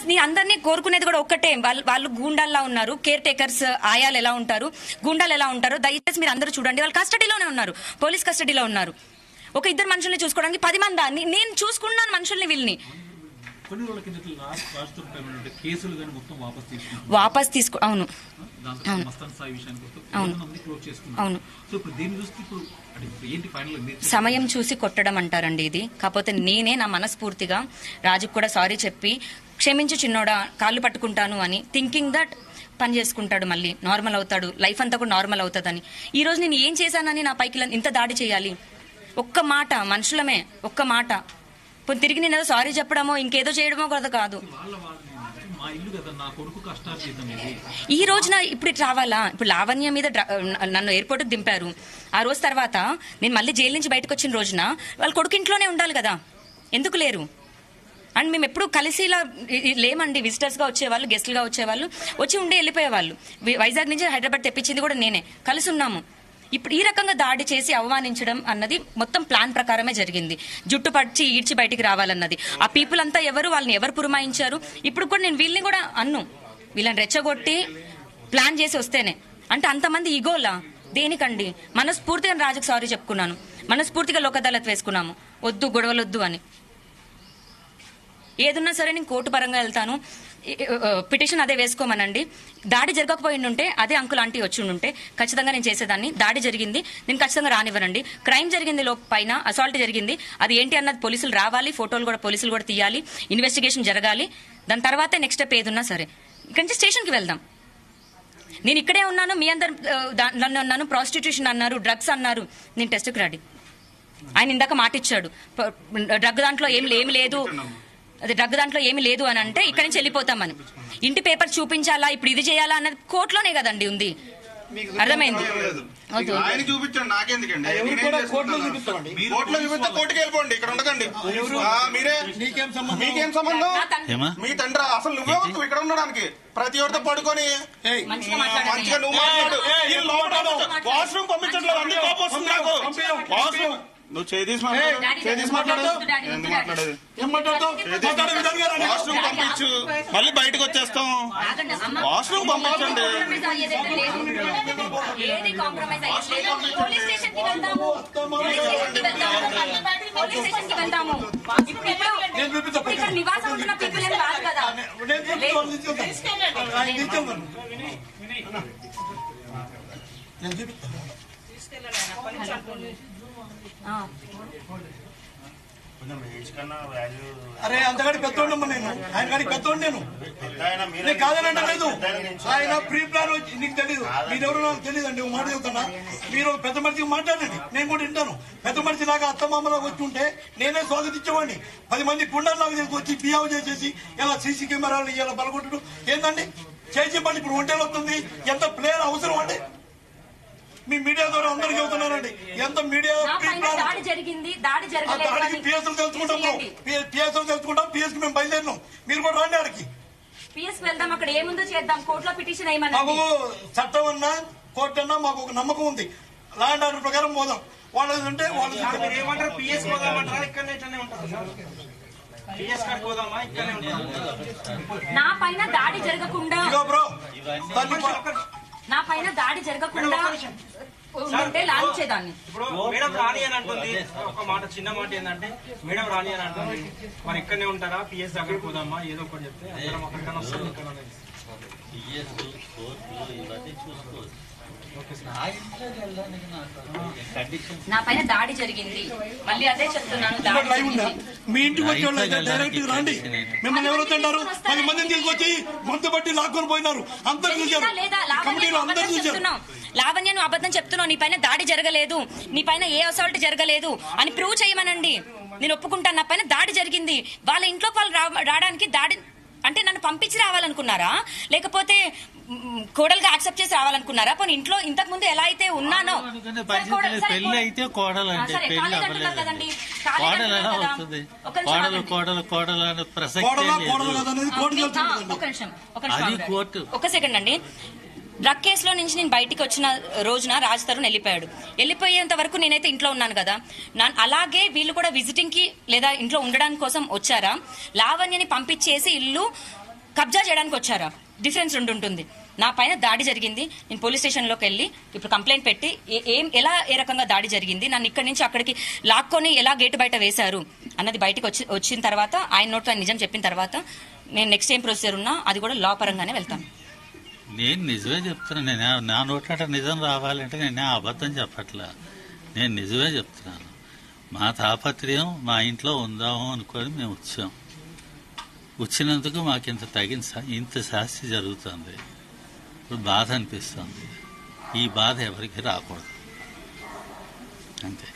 నీ అందరినీ కోరుకునేది కూడా ఒక్కటే, వాళ్ళు గూండాల్లా ఉన్నారు, కేర్ టేకర్స్ ఆయాలు ఎలా ఉంటారు, గూండాలు ఎలా ఉంటారు, దయచేసి మీరు అందరూ చూడండి. వాళ్ళు కస్టడీలోనే ఉన్నారు, పోలీస్ కస్టడీలో ఉన్నారు. ఒక 2 మనుషుల్ని చూసుకోవడానికి 10 మంది. నేను చూసుకున్నాను మనుషుల్ని, వీళ్ళని వాపస్ తీసుకో. అవును సమయం చూసి కొట్టడం అంటారండి ఇది. కాకపోతే నేనే నా మనస్ఫూర్తిగా రాజుకు కూడా సారీ చెప్పి, క్షమించు చిన్నోడా, కాళ్ళు పట్టుకుంటాను అని థింకింగ్ దట్ పని చేసుకుంటాడు, మళ్ళీ నార్మల్ అవుతాడు, లైఫ్ అంతా కూడా నార్మల్ అవుతుందని. ఈ రోజు నేను ఏం చేశానని నా పైకి ఇంత దాడి చేయాలి? ఒక్క మాట, మనుషులమే ఒక్క మాట. తిరిగి నేను ఏదో సారీ చెప్పడమో ఇంకేదో చేయడమో కదా కాదు. ఈ రోజున ఇప్పుడు రావాలా? ఇప్పుడు లావణ్య మీద నన్ను ఎయిర్పోర్ట్కి దింపారు. ఆ రోజు తర్వాత నేను మళ్ళీ జైలు నుంచి బయటకు వచ్చిన రోజున వాళ్ళ కొడుకు ఇంట్లోనే ఉండాలి కదా, ఎందుకు లేరు? అండ్ మేము ఎప్పుడు కలిసి ఇలా లేమండి. విజిటర్స్ గా వచ్చేవాళ్ళు, గెస్టులుగా వచ్చేవాళ్ళు, వచ్చి ఉండి వెళ్ళిపోయేవాళ్ళు. వైజాగ్ నుంచి హైదరాబాద్ తెప్పించింది కూడా నేనే, కలిసి ఉన్నాము. ఇప్పుడు ఈ రకంగా దాడి చేసి అవమానించడం అన్నది మొత్తం ప్లాన్ ప్రకారమే జరిగింది. జుట్టు పడిచి ఈడ్చి బయటికి రావాలన్నది. ఆ పీపుల్ అంతా ఎవరు, వాళ్ళని ఎవరు పురమాయించారు? ఇప్పుడు కూడా నేను వీళ్ళని కూడా వీళ్ళని రెచ్చగొట్టి ప్లాన్ చేసి వస్తేనే అంటే అంతమంది ఈగోలా దేనికండి? మనస్ఫూర్తిగా రాజుకు సారీ చెప్పుకున్నాను, మనస్ఫూర్తిగా లోక్ అదాలత్ వేసుకున్నాము, వద్దు గొడవలొద్దు అని. ఏదున్నా సరే నేను కోర్టు పరంగా వెళ్తాను, పిటిషన్ అదే వేసుకోమనండి. దాడి జరగకపోయి ఉంటే అదే అంకుల్ ఆంటీ వచ్చి ఉంటే ఖచ్చితంగా నేను చేసేదాన్ని. దాడి జరిగింది, నేను ఖచ్చితంగా రానివ్వనండి. క్రైమ్ జరిగింది, పైన అసాల్ట్ జరిగింది, అది ఏంటి అన్నది పోలీసులు రావాలి, ఫోటోలు కూడా పోలీసులు కూడా తీయాలి, ఇన్వెస్టిగేషన్ జరగాలి. దాని తర్వాతే నెక్స్ట్ స్టెప్ ఏదున్నా సరే ఇక్కడి నుంచి స్టేషన్కి వెళ్దాం. నేను ఇక్కడే ఉన్నాను, మీ అందరు నన్ను అన్నాను, ప్రాస్టిట్యూషన్ అన్నారు, డ్రగ్స్ అన్నారు. నేను టెస్ట్కి రెడీ. ఆయన ఇందాక మాటిచ్చాడు, డ్రగ్ దాంట్లో ఏమి లేదు, అది డ్రగ్ దాంట్లో ఏమి లేదు అని అంటే ఇక్కడి నుంచి వెళ్ళిపోతామని. ఇంటి పేపర్ చూపించాలా, ఇప్పుడు ఇది చేయాలా అన్నది కోర్టులోనే కదండి ఉంది. అర్థమైంది? చూపించండి, నాకెందుకండి? కోర్టులో చూపిస్తే కోర్టుకి వెళ్ళిపోండి, ఇక్కడ ఉండకండి. మీరే మీకేం సంబంధం? మీ తండ్రి అసలు నువ్వే ఇక్కడ ఉండడానికి. ప్రతి ఒక్కరితో పడుకొని మంచిగా నువ్వు మాట్లాడు. వాష్రూమ్ పంపించట్లేదు, అన్ని కోపం వస్తుంది నాకు. వాష్రూమ్ నువ్వు చేసి మాట్లాడదు, వాష్రూమ్ పంపించు, మళ్ళీ బయటకు వచ్చేస్తాం. వాష్రూమ్ పంపించండి. నివాసం ఉంటున్న పీపుల్ ఏం కాదు కదా. అరే అంతగాడి పెద్దోండమ్మా, నేను ఆయన గాడి పెద్దోండి. నేను కాదనంటే లేదు, ఆయన ప్రీ ప్లాన్ వచ్చి నీకు తెలీదు, మీరెవరో నాకు తెలియదు అండి. మాట చెబుతున్నా, మీరు పెద్ద మనిషికి మాట్లాడండి, నేను కూడా వింటాను. పెద్ద మనిషి లాగా అత్తమామలాగా వచ్చి ఉంటే నేనే స్వాగతించేవాడిని. 10 మంది గుండెల్లాగా తీసుకొచ్చి బిహావ్ చేసేసి ఇలా సీసీ కెమెరాలు ఇలా బలగొట్టడం ఏందండి? చేసేపండి. ఇప్పుడు ఒంటేలు వస్తుంది, ఎంత ప్లేయర్ అవసరం అండి? మీ మీడియా ద్వారా అందరూ చెబుతున్నారండి, ఎంత మీడియా దాడి జరిగింది, దాడి పిఎస్లు తెలుసుకుంటాం, పిఎస్ మేము బయలుదేరినాం, మీరు కూడా రండి ఆడికి. పిఎస్ వెళ్దాం, అక్కడ ఏముందో చేద్దాం. కోర్టులో పిటిషన్ అయ్యమని మాకు చట్టం అన్నా కోర్టు అన్నా మాకు ఒక నమ్మకం ఉంది. లా అండ్ ఆర్డర్ ప్రకారం పోదాం. వాళ్ళు అంటే వాళ్ళు ఏమంటారు, పిఎస్ పోదామంటారా, ఇక్కడనే ఇట్లనే ఉంటారు. నా పైన దాడి జరగకుండా, బ్రో నా పైన దాడి జరగకుండా ఉంటే లాంచేదాన్ని. ఇప్పుడు మేడం రాణి అని అంటుంది, ఒక మాట చిన్న మాట ఏంటంటే మేడం రాణి అని అంటుంది, మరి ఇక్కడనే ఉంటారా పిఎస్ దగ్గర పోదామా ఏదో ఒకటి చెప్తే అందరం అక్కడికన్నా వస్తాం ఇక్కడ నా పైన దాడి జరిగింది, మళ్ళీ అదే చెప్తున్నాను. లైవ్ ఉందా? మీ ఇంటికి వచ్చే వాళ్ళు డైరెక్ట్ రండి. మిమ్మల్ని ఎవరు వద్దంటారు? 10 మందిని తీసుకొచ్చి గొంతు బట్టి లాక్కొని పోయినారు. అందరు చూశారు, కమిటీలో అందరు చూశారు. లావణ్య నువ్వు అబద్ధం చెప్తున్నావు, నీ పైన దాడి జరగలేదు, నీ పైన ఏ అసాల్ట్ జరగలేదు అని ప్రూవ్ చేయమనండి. నేను ఒప్పుకుంటాను, నా పైన దాడి జరిగింది. వాళ్ళ ఇంట్లోకి వాళ్ళు రావడానికి దాడి అంటే నన్ను పంపించి రావాలనుకున్నారా, లేకపోతే కోడలుగా యాక్సెప్ట్ చేసి రావాలనుకున్నారా? పోనీ ఇంట్లో ఇంతకు ముందు ఎలా అయితే ఉన్నానో పెళ్లి అయితే కోడలు అంటే పెళ్లి అవ్వలేదు కదండి. కోడలు ఎలా అవుతుంది? కోడలు కోడలు కోడలు అనే ప్రసక్తి అది కోర్టు. ఒక సెకండ్ అండి. డ్రగ్ కేసులో నుంచి నేను బయటికి వచ్చిన రోజున రాజ్ తరుణ్ వెళ్ళిపోయేంత వరకు నేనైతే ఇంట్లో ఉన్నాను కదా. అలాగే వీళ్ళు కూడా విజిటింగ్ కి లేదా ఇంట్లో ఉండడానికి కోసం వచ్చారా, లావణ్యని పంపించేసి ఇల్లు కబ్జా చేయడానికి వచ్చారా? డిఫరెన్స్ ఉంటుంది. నా పైన దాడి జరిగింది, నేను పోలీస్ స్టేషన్ లోకి వెళ్ళి ఇప్పుడు కంప్లైంట్ పెట్టి ఏ రకంగా దాడి జరిగింది, నన్ను ఇక్కడి నుంచి అక్కడికి లాక్కొని ఎలా గేటు బయట వేశారు అన్నది బయటకు వచ్చిన తర్వాత ఆయన నోట్లో నిజం చెప్పిన తర్వాత నేను నెక్స్ట్ ఏం ప్రొసీజర్ ఉన్నా అది కూడా లా పరంగానే వెళ్తాను. నేను నిజమే చెప్తున్నాను. నేను నా నోట నిజం రావాలంటే నేను అబద్ధం చెప్పట్లా, నేను నిజమే చెప్తున్నాను. మా తాపత్రయం మా ఇంట్లో ఉందాము అనుకొని మేము వచ్చాం. వచ్చినందుకు మాకు ఇంత శాస్తి జరుగుతుంది. ఇప్పుడు బాధ అనిపిస్తుంది. ఈ బాధ ఎవరికి రాకూడదు అంతే.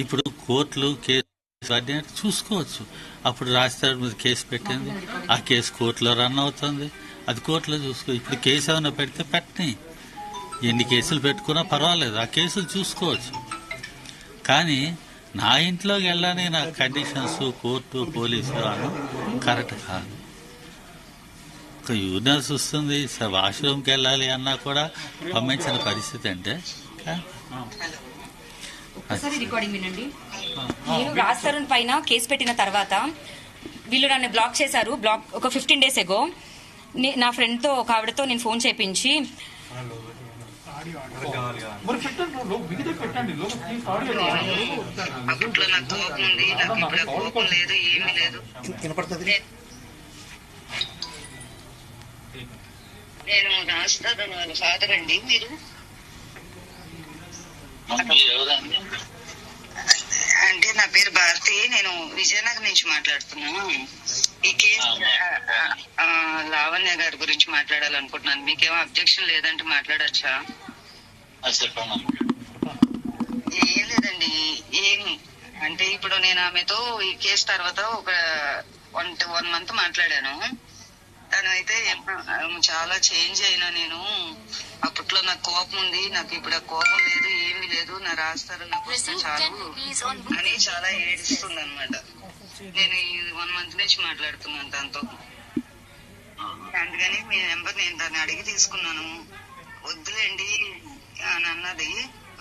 ఇప్పుడు కోర్టులు కేసు అన్నీ చూసుకోవచ్చు. అప్పుడు రాజధాని మీద కేసు పెట్టింది, ఆ కేసు కోర్టులో రన్ అవుతుంది, అది కోర్టులో చూసుకో. ఇప్పుడు కేసు ఏమైనా పెడితే పెట్టని, ఎన్ని కేసులు పెట్టుకున్నా పర్వాలేదు, ఆ కేసులు చూసుకోవచ్చు. కానీ నా ఇంట్లోకి వెళ్ళాలని నా కండిషన్స్ కోర్టు పోలీసులు అను కరెక్ట్ కాదు. ఒక యూనివర్స్ వస్తుంది, వాష్రూమ్కి వెళ్ళాలి అన్నా కూడా పంపించిన పరిస్థితి అంటే. ఒకసారి రికార్డింగ్ వినండి. నేను రాజ్ తరుణ్ పైన కేసు పెట్టిన తర్వాత వీళ్ళు నన్ను బ్లాక్ చేశారు. ఒక 15 days ఎగో నా ఫ్రెండ్ తో ఒక ఆవిడతో నేను ఫోన్ చేపించి అప్పట్లో నాకు కోపం ఉంది, నాకు ఇప్పుడు కోపం లేదు, ఏమీ లేదు. నేను రాజధాని వాళ్ళ ఫాదర్ అండి. మీరు అంటే నా పేరు భారతి, నేను విజయనగరం నుంచి మాట్లాడుతున్నాను. ఈ కేసు లావణ్య గారి గురించి మాట్లాడాలనుకుంటున్నాను. మీకేమో అబ్జెక్షన్ లేదంటే మాట్లాడచ్చా? ఏం లేదండి, ఏం అంటే ఇప్పుడు నేను ఆమెతో ఈ కేసు తర్వాత ఒక 1 month మాట్లాడాను. తను అయితే చాలా చేంజ్ అయినా, నేను అప్పట్లో నాకు కోపం ఉంది, నాకు ఇప్పుడు కోపం లేదు, ఏమీ లేదు, నా రాస్తారు నాకు వస్తే చాలు అని చాలా ఏడుస్తుంది అనమాట. నేను ఈ 1 month నుంచి మాట్లాడుతున్నాను తనతో. అందుకని మీ నెంబర్ నేను దాన్ని అడిగి తీసుకున్నాను. వద్దులేండి అని అన్నది.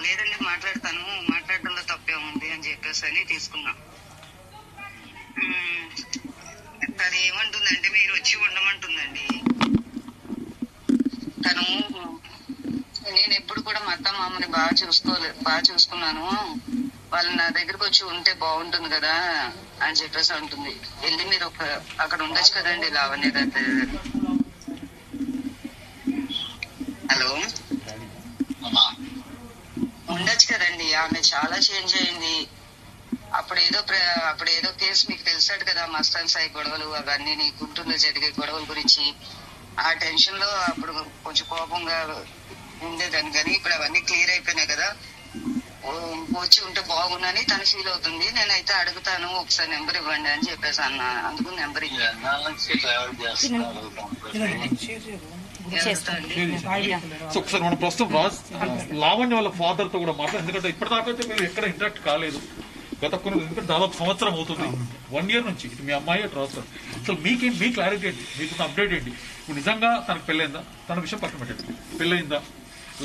లేదండి మాట్లాడతాను, మాట్లాడడంలో తప్పే ఉంది అని చెప్పేసి అని తీసుకున్నా. తను ఏమంటుందంటే మీరు వచ్చి ఉండమంటుందండి. తను నేను ఎప్పుడు కూడా మా అత్త మామని బాగా చూసుకున్నాను, వాళ్ళు నా దగ్గరకు వచ్చి ఉంటే బాగుంటుంది కదా అని చెప్పేసి అంటుంది. వెళ్ళి మీరు అక్కడ ఉండొచ్చు కదండి లావణ్య గారి. హలో, ఉండొచ్చు కదండి. ఆమె చాలా చేంజ్ అయింది. అప్పుడేదో కేసు మీకు తెలిసాడు కదా, మస్తాన్ సాయి గొడవలు అవన్నీ, నీ గుంటూరులో జరిగే గొడవల గురించి. ఆ టెన్షన్ లో అప్పుడు కొంచెం కోపంగా ఉండేదాన్ని, కానీ ఇప్పుడు అవన్నీ క్లియర్ అయిపోయినాయి కదా, వచ్చి ఉంటే బాగుందని తను ఫీల్ అవుతుంది. నేనైతే అడుగుతాను, ఒకసారి నెంబర్ ఇవ్వండి అని చెప్పేసి అన్నా. అందుకు నెంబర్ సో ఒకసారి మనం ప్రస్తుతం లావణ్య వాళ్ళ ఫాదర్ తో కూడా మాట్లాడు. ఎందుకంటే ఇప్పటిదాకైతే మీరు ఎక్కడ ఇంటరాక్ట్ కాలేదు గత కొన్ని, ఎందుకంటే దాదాపు సంవత్సరం అవుతుంది, 1 year నుంచి. ఇటు మీ అమ్మాయి అటు రాస్తారు. అసలు మీ క్లారిటీ ఏంటి, మీకు అప్డేట్ ఏంటి? ఇప్పుడు నిజంగా తనకు పెళ్ళైందా? తన విషయం పక్కన పెట్టండి, పెళ్ళయిందా?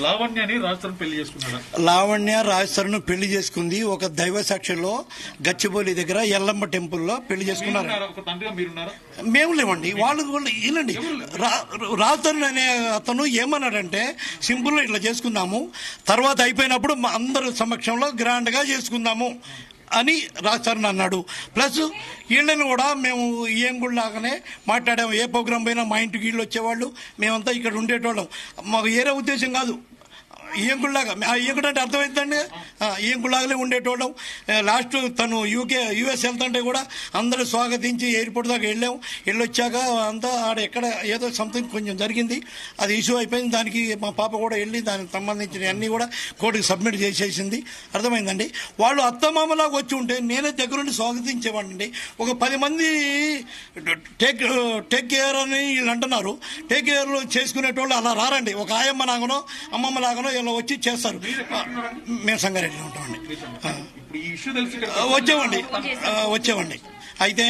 లావణ్యని రాజస్థాన్ పెళ్లి చేసుకున్నాడా? లావణ్య రాజస్థాన్ పెళ్లి చేసుకుంది ఒక దైవ సాక్షిలో గచ్చిబౌలి దగ్గర ఎల్లమ్మ టెంపుల్లో పెళ్లి చేసుకున్నారు. ఒక తండ్రిగా మీరున్నారా? మేము లేవండి, వాళ్ళు వినండి. రాజస్థాన్ అనే అతను ఏమన్నాడంటే సింపుల్ ఇట్లా చేసుకుందాము, తర్వాత అయిపోయినప్పుడు మా అందరి సమక్షంలో గ్రాండ్ గా చేసుకుందాము అని రాజస్థాన్ అన్నాడు. ప్లస్ వీళ్ళని కూడా మేము ఏం కూడా లాగానే మాట్లాడాము. ఏ ప్రోగ్రాం పోయినా మా ఇంటికి వీళ్ళు వచ్చేవాళ్ళు, మేమంతా ఇక్కడ ఉండేటోళ్ళం. మాకు ఏరే ఉద్దేశం కాదు. ఈయంకుల్లాగా ఈయంకుడంటే అర్థమవుతుందండి, ఈయంకుల్లాగానే ఉండేటోళ్ళం. లాస్ట్ తను యుఎస్ వెళ్తుంటే కూడా అందరూ స్వాగతించి ఎయిర్పోర్ట్ దాకా వెళ్ళొచ్చాక అంతా ఆడ ఎక్కడ ఏదో సంథింగ్ కొంచెం జరిగింది, అది ఇష్యూ అయిపోయింది. దానికి మా పాప కూడా వెళ్ళి దానికి సంబంధించిన అన్నీ కూడా కోర్టుకి సబ్మిట్ చేసేసింది. అర్థమైందండి. వాళ్ళు అత్తమామలాగా వచ్చి ఉంటే నేనే దగ్గరుండి స్వాగతించేవాడిని. ఒక 10 మంది టేక్ కేర్ అని వీళ్ళు అంటున్నారు. టేక్ కేర్ చేసుకునేటోళ్ళు అలా రారండి. ఒక ఆయమ్మ లాగానో అమ్మమ్మ లాగానో ఇలా వచ్చి చేస్తారు. మేము సంగారెడ్డిలో ఉంటామండి. వచ్చేవండి. అయితే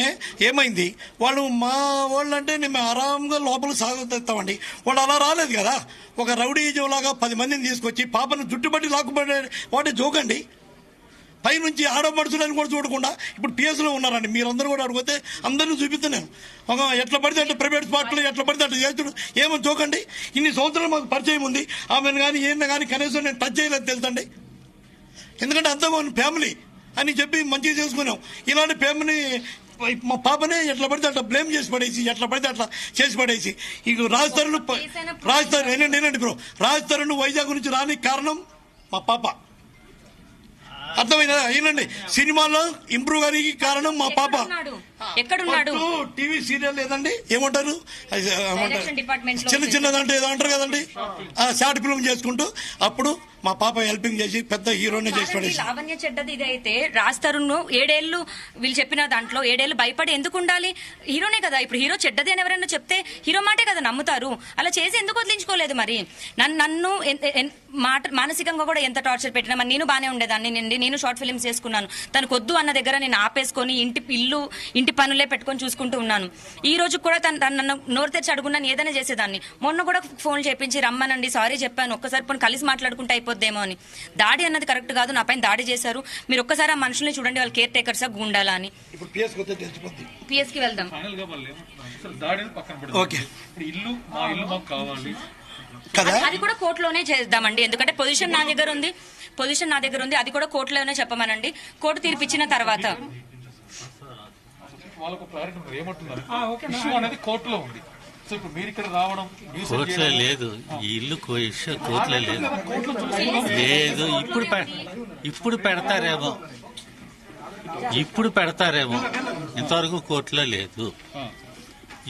ఏమైంది, వాళ్ళు మా వాళ్ళు అంటే మేము ఆరాంగా లోపల సాగుతామండి. వాళ్ళు అలా రాలేదు కదా. ఒక రౌడీ లాగా 10 మందిని తీసుకొచ్చి పాపను జుట్టుబట్టి లాక్కుపడే వాటి జోకండి. పైనుంచి ఆడపడుచులని కూడా చూడకుండా ఇప్పుడు పిఎస్లో ఉన్నారండి. మీరందరూ కూడా అడిగితే అందరినీ చూపిస్తున్నాను. ఎట్లా పడితే అంటే ప్రైవేట్ స్పాట్లో ఎట్లా పడితే అట్లా చేస్తుడు ఏమని చూకండి. ఇన్ని సంవత్సరాలు మాకు పరిచయం ఉంది. ఆమెను కానీ ఏం కానీ కనీసం నేను టచ్ చేయలేదు తెలుసండి. ఎందుకంటే అంతా ఫ్యామిలీ అని చెప్పి మంచిగా చేసుకున్నాం. ఇలాంటి ఫ్యామిలీ మా పాపనే ఎట్లా పడితే అట్లా బ్లేమ్ చేసి పడేసి ఎట్లా పడితే అట్లా చేసి పడేసి ఇక రాజస్థాన్ ఏనండి బ్రో, రాజస్థాన్ వైజాగ్ నుంచి రానికి కారణం మా పాప. అర్థమైనా అయినండి. సినిమాలో ఇంప్రూవ్ గారికి కారణం మా పాప. ఎక్కడున్నాడు? టీవీ సీరియల్ లేదండి, ఏమంటారు చిన్నదంటే ఏదో అంటారు కదండి, షార్ట్ ఫిల్మ్ చేసుకుంటూ అప్పుడు మా పాప హెల్పింగ్ చేసి పెద్ద హీరోనే చేసి పడేసి. లావణ్య చెడ్డది ఇది అయితే రాజతరుణ్ 7 ఏళ్లు వీళ్ళు చెప్పిన దాంట్లో 7 ఏళ్లు భయపడి ఎందుకు ఉండాలి? హీరోనే కదా. ఇప్పుడు హీరో చెడ్డది అని ఎవరైనా చెప్తే హీరో మాటే కదా నమ్ముతారు. అలా చేసి ఎందుకు వదిలించుకోలేదు? మరి నన్ను మానసికంగా కూడా ఎంత టార్చర్ పెట్టినా మరి నేను బానే ఉండేదాన్ని. నేను షార్ట్ ఫిల్మ్స్ చేసుకున్నాను. తనకు వద్దు అన్న దగ్గర నేను ఆపేసుకొని ఇంటి పనులే పెట్టుకొని చూసుకుంటూ ఉన్నాను. ఈ రోజు కూడా నన్ను నోరు తెచ్చి అడుగున్నాను, ఏదైనా చేసేదాన్ని. మొన్న కూడా ఫోన్ చేపించి రమ్మనండి, సారీ చెప్పాను, ఒక్కసారి పోనీ కలిసి మాట్లాడుకుంటే అయిపోద్దేమో అని. దాడి అన్నది కరెక్ట్ కాదు. నా పైన దాడి చేశారు. మీరు ఒక్కసారి ఆ మనుషుల్ని చూడండి, వాళ్ళు కేర్ టేకర్సా గుండాలా అని. పిఎస్ కి వెళ్దాం. అది కూడా కోర్టులోనే చేద్దామండి. ఎందుకంటే పొజిషన్ నా దగ్గర ఉంది. అది కూడా కోర్టులోనే చెప్పమనండి. కోర్టు తీర్పిచ్చిన తర్వాత వాళ్ళకు క్లారిటీ ఉంది. ఏమంటున్నారు, ఇష్యూ అనేది కోర్టులో ఉంది. సో ఇప్పుడు మీరు ఇక్కడ రావడం కోర్టులో లేదు, ఈ ఇల్లు కోర్టులో లేదు. ఇప్పుడు పెడతారేమో. ఇంతవరకు కోర్టులో లేదు.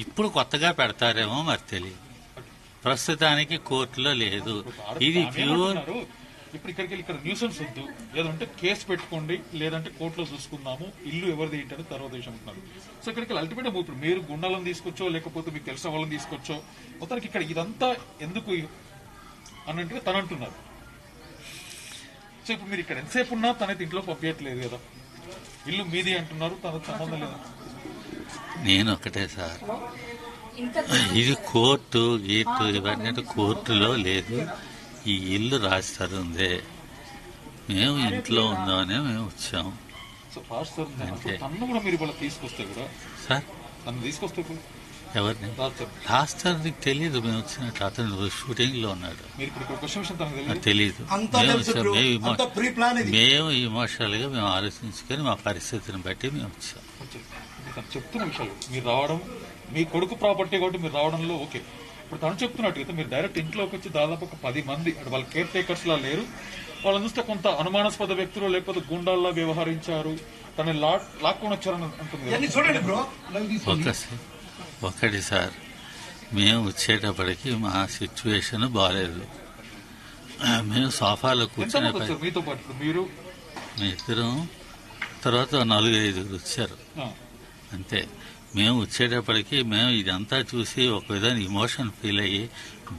ఇప్పుడు కొత్తగా పెడతారేమో మరి తెలియదు. ప్రస్తుతానికి కోర్టులో లేదు. ఇది ప్యూర్. ఇప్పుడు ఇక్కడికి ఇక్కడ న్యూసెన్స్ వద్దు, లేదంటే కేసు పెట్టుకోండి, లేదంటే కోర్టులో చూసుకుందాము, ఇల్లు ఎవరిది ఏంటని తర్వాత విషయం అంటున్నారు. సో ఇక్కడికి అల్టిమేట్ ఇప్పుడు మీరు గుండాలను తీసుకొచ్చో లేకపోతే మీకు తెలిసిన వాళ్ళని తీసుకొచ్చో మొత్తానికి ఇక్కడ ఇదంతా ఎందుకు అన్నట్టుగా తను అంటున్నారు. సో ఇప్పుడు మీరు ఇక్కడ ఎంతసేపు ఉన్నా తనైతే ఇంట్లో పంపించట్లేదు కదా, ఇల్లు మీది అంటున్నారు, తనకు సంబంధం లేదు. నేను ఒకటే సార్, ఇది కోర్టు గీటు ఇవన్నీ కోర్టులో లేదు. ఈ ఇల్లు రాజస్థానుందే, మేము ఇంట్లో ఉందామనే మేము వచ్చాము. ఎవరిని రాజస్థానికి తెలియదు. మేము వచ్చినట్టు అతను షూటింగ్ లో ఉన్నాడు, తెలీదు. మేము ఇమోషనల్ గా మేము ఆలోచించుకొని మా పరిస్థితిని బట్టి మేము వచ్చాం. చెప్తున్న విషయాలు మీరు రావడం, మీ కొడుకు ప్రాపర్టీ కాబట్టి మీరు రావడంలో ఓకే. ఇప్పుడు తను చెప్తున్నట్టు మీరు డైరెక్ట్ ఇంట్లోకి వచ్చి దాదాపు ఒక 10 మంది అంటే వాళ్ళ కేర్ టేకర్స్ లా లేరు, వాళ్ళని చూస్తే కొంత అనుమానాస్పద వ్యక్తులు లేకపోతే గుండాల్లా వ్యవహరించారు, తనని లాక్కొని వచ్చారని అంటుంది. ఒకటి సార్, మేము వచ్చేటప్పటికి మా సిచ్యువేషన్ బాగాలేదు. మేము సోఫాలో కూర్చొని మీతో పాటు మీరు మీ ఇద్దరం తర్వాత 4-5 వచ్చారు అంతే. మేము వచ్చేటప్పటికి మేము ఇదంతా చూసి ఒక విధంగా ఇమోషన్ ఫీల్ అయ్యి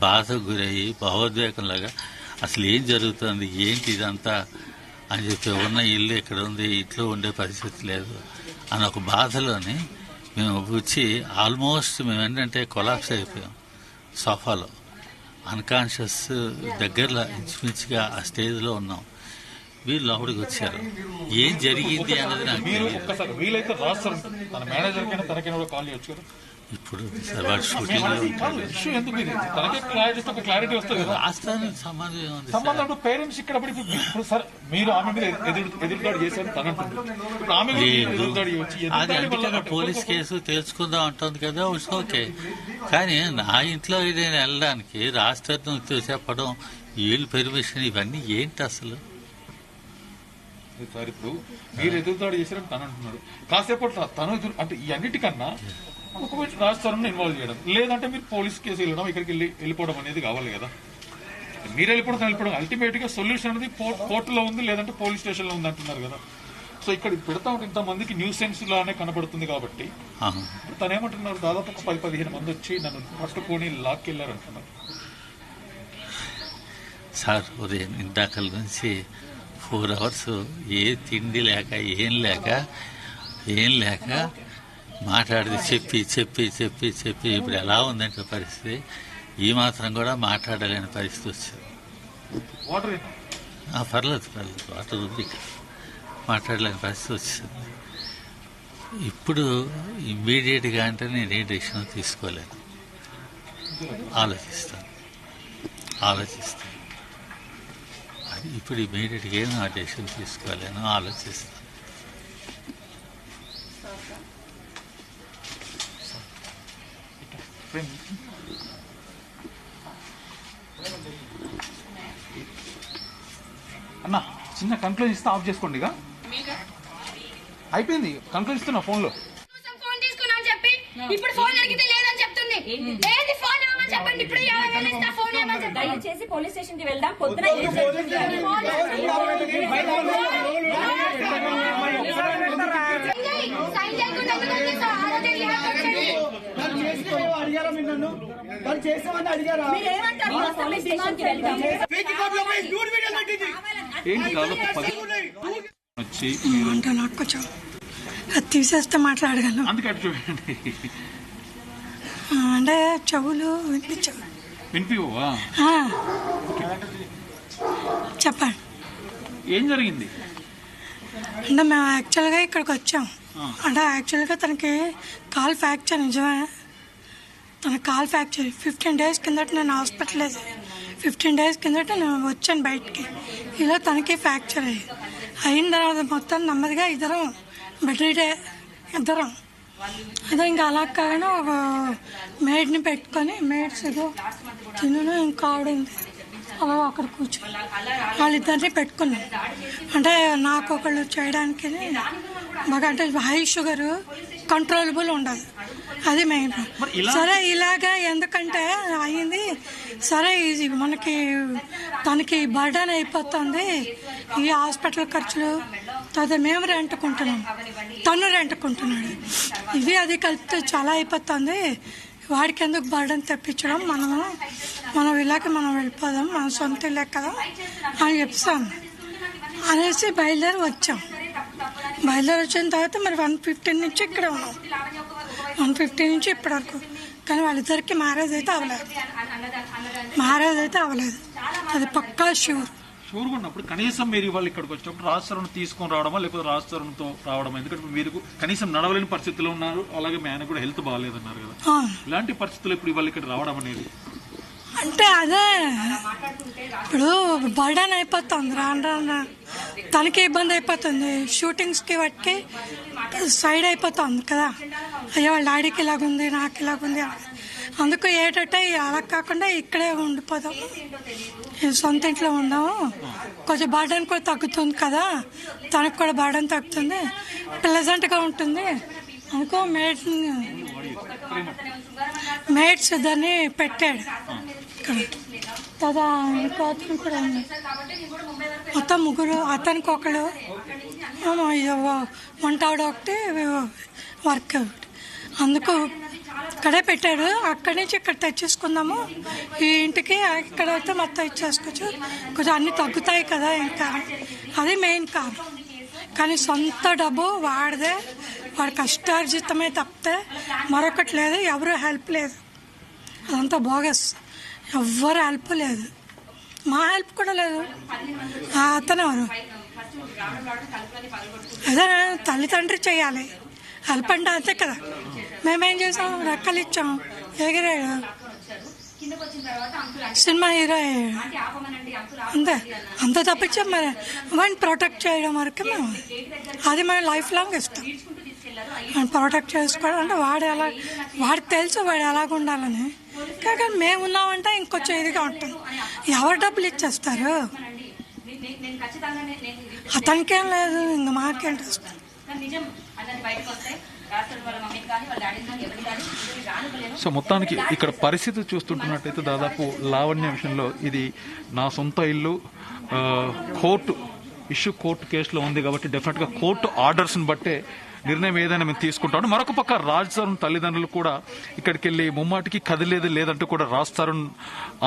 బాధకు గురయ్యి భావోద్వేగంలాగా అసలు ఏం జరుగుతుంది ఏంటి ఇదంతా అని చెప్పి, ఉన్న ఇల్లు ఇక్కడ ఉంది, ఇంట్లో ఉండే పరిస్థితి లేదు అని ఒక బాధలోని మేము వచ్చి ఆల్మోస్ట్ మేము ఏంటంటే కొలాప్స్ అయిపోయాం సోఫాలో. అన్కాన్షియస్ దగ్గరలో ఇంచుమించుగా ఆ స్టేజ్లో ఉన్నాం. వీళ్ళు లోపలికి వచ్చారు. ఏం జరిగింది అన్నది నాకు మీరు తెలియదు. ఒక్కసారి వీలైతే రాస్తారు, తన మేనేజర్ కైనా తనకైనా కూడా కాల్ చేయొచ్చు కదా. ఇప్పుడు సార్ వాడు షూటింగ్ లో ఉంటాడు. ఇష్యూ ఎందుకు ఇది? తనకే క్లారిటీ వస్తుంది కదా. రాస్తానికి సంబంధం ఏముంది సంబంధం సార్? పేరెంట్స్ ఇక్కడ ఇప్పుడు సార్ మీరు ఆమె మీద ఎదురుదాడి చేశారు తన అంటుంది. ఇప్పుడు ఆమె మీద లేదు, ఎదురుదాడి వచ్చి అది అందుకని పోలీస్ కేసు తేల్చుకుందాం అంటుంది కదా, ఇట్స్ ఓకే. కానీ నా ఇంట్లో నేను వెళ్ళడానికి రాష్ట్రం చెప్పడం, వీళ్ళు పెర్మిషన్, ఇవన్నీ ఏంటి అసలు? సార్ ఇప్పుడు మీరు ఎదురుదాడి చేశారని తను అంటున్నాడు. కాసేపట్లో తను ఎదురు అంటే ఈ అన్నిటికన్నా ఒకవేళ రాజస్థానం ఇన్వాల్వ్ చేయడం, లేదంటే మీరు పోలీస్ కేసు వెళ్ళడం, ఇక్కడికి వెళ్ళిపోవడం అనేది కావాలి కదా. మీరు వెళ్ళిపోవడం అల్టిమేట్ గా సొల్యూషన్ అనేది కోర్టులో ఉంది, లేదంటే పోలీస్ స్టేషన్ లో ఉంది అంటున్నారు కదా. సో ఇక్కడ పెడతా ఉంటే ఇంతమందికి న్యూస్ సెన్స్ లానే కనబడుతుంది కాబట్టి తను ఏమంటున్నారు, దాదాపు ఒక 10-15 మంది వచ్చి నన్ను పట్టుకొని లాక్కెళ్లారు అంటున్నారు. సార్ ఉదయం ఇందాకల నుంచి 4 hours ఏ తిండి లేక ఏం లేక మాట్లాడి చెప్పి ఇప్పుడు ఎలా ఉందంటే పరిస్థితి, ఈ మాత్రం కూడా మాట్లాడలేని పరిస్థితి వచ్చింది. పర్లేదు వాటర్ ఉంది, మాట్లాడలేని పరిస్థితి వచ్చింది. ఇప్పుడు ఇమ్మీడియట్గా అంటే నేను ఏ డెసిషన్ తీసుకోలేను, ఆలోచిస్తాను. ఇప్పుడు ఇమ్మీడియట్గా ఏం ఆ డెసిషన్ తీసుకోలేను, ఆలోచిస్తాను. అన్న చిన్న కంక్లూజన్ ఇస్తే ఆఫ్ చేసుకోండి. ఇక అయిపోయింది, కంక్లూజన్ ఇస్తున్నా ఫోన్ లో. ఫోన్ తీసుకున్నా అని చెప్పి ఇప్పుడు ఫోన్ అడిగితే లేదని చెప్తుంది. ఏది ఫోన్ ఏమని చెప్పండి, ఇప్పుడు 50,000 ఇస్తా, ఫోన్ ఏమని చెప్పండి. దయచేసి పోలీస్ స్టేషన్ కి వెళ్దాం. పొద్దున సైన్ చేయకుండా ఎందుకంటే సార్ ఆ రోజే రియాక్ట్ వచ్చాడు. పోలీస్ స్టేషన్ కి వెళ్దాం. ఏంటి దాదాపు 10 వచ్చి అంటే నాకు కొంచెం అది తీసేస్తే మాట్లాడగలను. అందుకే అటు చూడండి, అంటే చెవులు వినిపించవు. వినిపివా? చెప్పండి, ఏం జరిగింది? అంటే మేము యాక్చువల్గా ఇక్కడికి వచ్చాం. అంటే యాక్చువల్గా తనకి కాల్ ఫ్రాక్చర్, నిజమే. తన కాల్ ఫ్రాక్చర్ 15 days కిందట నేను హాస్పిటల్ 15 days కిందట నేను వచ్చాను బయటికి. ఇలా తనకి ఫ్రాక్చర్ అయిన తర్వాత మొత్తం నెమ్మదిగా ఇద్దరం బెడ్ రీడే ఇద్దరం అదే ఇంకా అలా కాగానే ఒక మేడ్ని పెట్టుకొని మేడ్స్ ఏదో తిను ఇంకా ఆవిడింది అలా అక్కడ కూర్చొని వాళ్ళిద్దరిని పెట్టుకున్నాం. అంటే నాకు ఒకళ్ళు చేయడానికి బాగా అంటే హై షుగర్ కంట్రోలబుల్ ఉండదు, అది మెయిన్. సరే ఇలాగా ఎందుకంటే అయింది, సరే ఇది మనకి తనకి బర్డన్ అయిపోతుంది, ఈ హాస్పిటల్ ఖర్చులు, తర్వాత మేము రెంటుకుంటున్నాం, తను రెంటుకుంటున్నాడు, ఇది అది కలిపితే చాలా అయిపోతుంది, వాడికి ఎందుకు బర్డన్ తెప్పించడం, మనం ఇలాగే మనం వెళ్ళిపోదాం, మన సొంత ఇల్లే కదా అని చెప్తాను అనేసి బయలుదేరి వచ్చాం. బయలుదేరి వచ్చిన తర్వాత మరి 1:15 నుంచి ఇక్కడ ఉన్నాం, 1:15 నుంచి ఇప్పటి వరకు. కానీ వాళ్ళిద్దరికి మ్యారేజ్ అయితే అవ్వలేదు, అది పక్కా షూర్గా ఉన్నప్పుడు కనీసం మీరు వాళ్ళు ఇక్కడికి వచ్చినప్పుడు రాజస్థానం తీసుకొని రావడమా లేకపోతే రాజస్థానంతో రావడమా? ఎందుకంటే మీరు కనీసం నడవలేని పరిస్థితుల్లో ఉన్నారు, అలాగే మీ ఆయన కూడా హెల్త్ బాగాలేదన్నారు కదా. ఇలాంటి పరిస్థితుల్లో ఇప్పుడు వాళ్ళు ఇక్కడ రావడం అనేది అంటే అదే ఇప్పుడు బర్డన్ అయిపోతుంది, రాను తనకి ఇబ్బంది అయిపోతుంది, షూటింగ్స్కి వాటికి సైడ్ అయిపోతుంది కదా, అయ్యో వాళ్ళ డాడీకి ఇలాగుంది నాకు ఇలాగుంది, అందుకు ఏంటంటే అలా కాకుండా ఇక్కడే ఉండిపోదాము, సొంత ఇంట్లో ఉందాము, కొంచెం బర్డన్ కూడా తగ్గుతుంది కదా, తనకు కూడా బర్డన్ తగ్గుతుంది, ప్లెజెంట్గా ఉంటుంది అనుకో. మేడ్స్ ఇద్దరిని పెట్టాడు ఇక్కడ, కదా ఇంకో అతను కూడా మొత్తం ముగ్గురు, అతనికి ఒకళ్ళు, వంట ఆవిడ ఒకటి, వర్క్ ఒకటి, అందుకు ఇక్కడే పెట్టాడు. అక్కడి నుంచి ఇక్కడ తెచ్చేసుకుందాము, ఈ ఇంటికి ఇక్కడ అయితే మొత్తం ఇచ్చేసుకోవచ్చు, కొంచెం అన్నీ తగ్గుతాయి కదా, ఇంకా అది మెయిన్ కారణం. కానీ సొంత డబ్బు వాడిదే, వాడి కష్టార్జితమే తప్పితే మరొకటి లేదు, ఎవరు హెల్ప్ లేదు, అదంతా బోగస్. ఎవ్వరు హెల్ప్ లేదు, మా హెల్ప్ కూడా లేదు. అతను ఎవరు అదే తల్లిదండ్రి చేయాలి హెల్ప్ అంటే అంతే కదా. మేమేం చేసాం, రెక్కలు ఇచ్చాం, ఎగిరాడు, సినిమా హీరో అంతే. అంత తప్పించాం మరి వాడిని ప్రొటెక్ట్ చేయడం వరకు మేము, అది మేము లైఫ్ లాంగ్ ఇస్తాం. ప్రొటెక్ట్ చేసుకోవడం అంటే వాడికి తెలుసు వాడు ఎలాగ ఉండాలని. కానీ మేము ఉన్నామంటే ఇంకొంచెం ఇదిగా ఉంటుంది. ఎవరు డబ్బులు ఇచ్చేస్తారు, అతనికేం లేదు, ఇంకా మాకేంటి వస్తుంది. సో మొత్తానికి ఇక్కడ పరిస్థితి చూస్తుంటున్నట్టయితే దాదాపు లావణ్య విషయంలో ఇది నా సొంత ఇల్లు, కోర్టు కేసులో ఉంది కాబట్టి డెఫినెట్ గా కోర్టు ఆర్డర్స్ ని బట్టే నిర్ణయం ఏదైనా మేము తీసుకుంటాం. మరొక పక్క రాజ్ తరుణ్ తల్లిదండ్రులు కూడా ఇక్కడికి వెళ్లి ముమ్మాటికి కదిలేదు లేదంటూ కూడా రాజ్ తరుణ్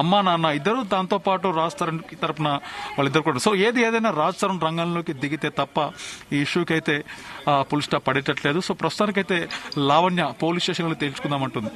అమ్మా నాన్న ఇద్దరు, దాంతో పాటు రాజ్ తరుణ్ తరపున వాళ్ళిద్దరు కూడా. సో ఏదైనా రాజ్ తరుణ్ రంగంలోకి దిగితే తప్ప ఈ ఇష్యూకి అయితే ఫుల్ స్టాప్ పడేటట్లేదు. సో ప్రస్తుతానికైతే లావణ్య పోలీస్ స్టేషన్లో తెలుసుకుందామంటుంది.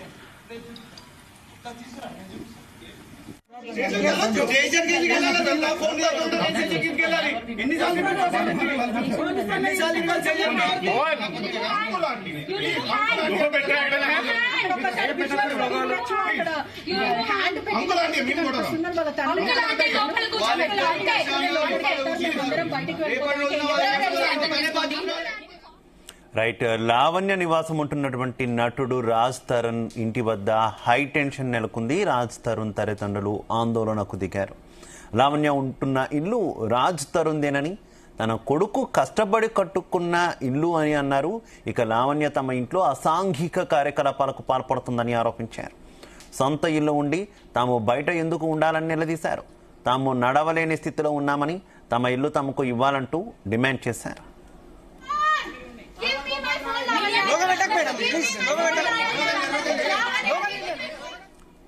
రైట్. లావణ్య నివాసం ఉంటున్నటువంటి నటుడు రాజ్ తరుణ్ ఇంటి వద్ద హై టెన్షన్ నెలకొంది. రాజ్ తరుణ్ తల్లిదండ్రులు ఆందోళనకు దిగారు. లావణ్య ఉంటున్న ఇల్లు రాజ్ తరుణ్దేనని, తన కొడుకు కష్టపడి కట్టుకున్న ఇల్లు అని అన్నారు. ఇక లావణ్య తమ ఇంట్లో అసాంఘిక కార్యకలాపాలకు పాల్పడుతుందని ఆరోపించారు. సొంత ఇల్లు ఉండి తాము బయట ఎందుకు ఉండాలని నిలదీశారు. తాము నడవలేని స్థితిలో ఉన్నామని, తమ ఇల్లు తమకు ఇవ్వాలంటూ డిమాండ్ చేశారు.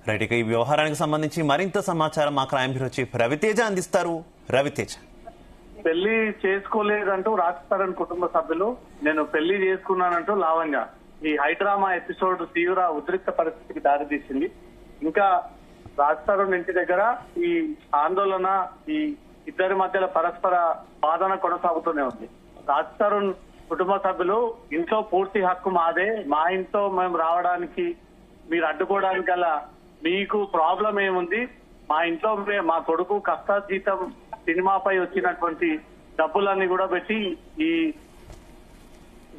రైట్. ఇక ఈ వ్యవహారానికి సంబంధించి మరింత సమాచారం మా క్రైమ్ బ్యూరో చీఫ్ రవితేజ అందిస్తారు. రవితేజ. పెళ్లి చేసుకోలేదంటూ రాజ్ తరుణ్ కుటుంబ సభ్యులు, నేను పెళ్లి చేసుకున్నానంటూ లావణ్య. ఈ హైడ్రామా ఎపిసోడ్ తీవ్ర ఉద్రిక్త పరిస్థితికి దారితీసింది. ఇంకా రాజ్ తరుణ్ ఇంటి దగ్గర ఈ ఆందోళన, ఈ ఇద్దరి మధ్యలో పరస్పర వాదన కొనసాగుతూనే ఉంది. రాజ్ తరుణ్ కుటుంబ సభ్యులు, ఇంట్లో పూర్తి హక్కు మాదే, మా ఇంట్లో మేము రావడానికి మీరు అడ్డుకోవడానికి గల మీకు ప్రాబ్లం ఏముంది, మా ఇంట్లో మా కొడుకు కష్టార్జితం సినిమాపై వచ్చినటువంటి డబ్బులన్నీ కూడా పెట్టి ఈ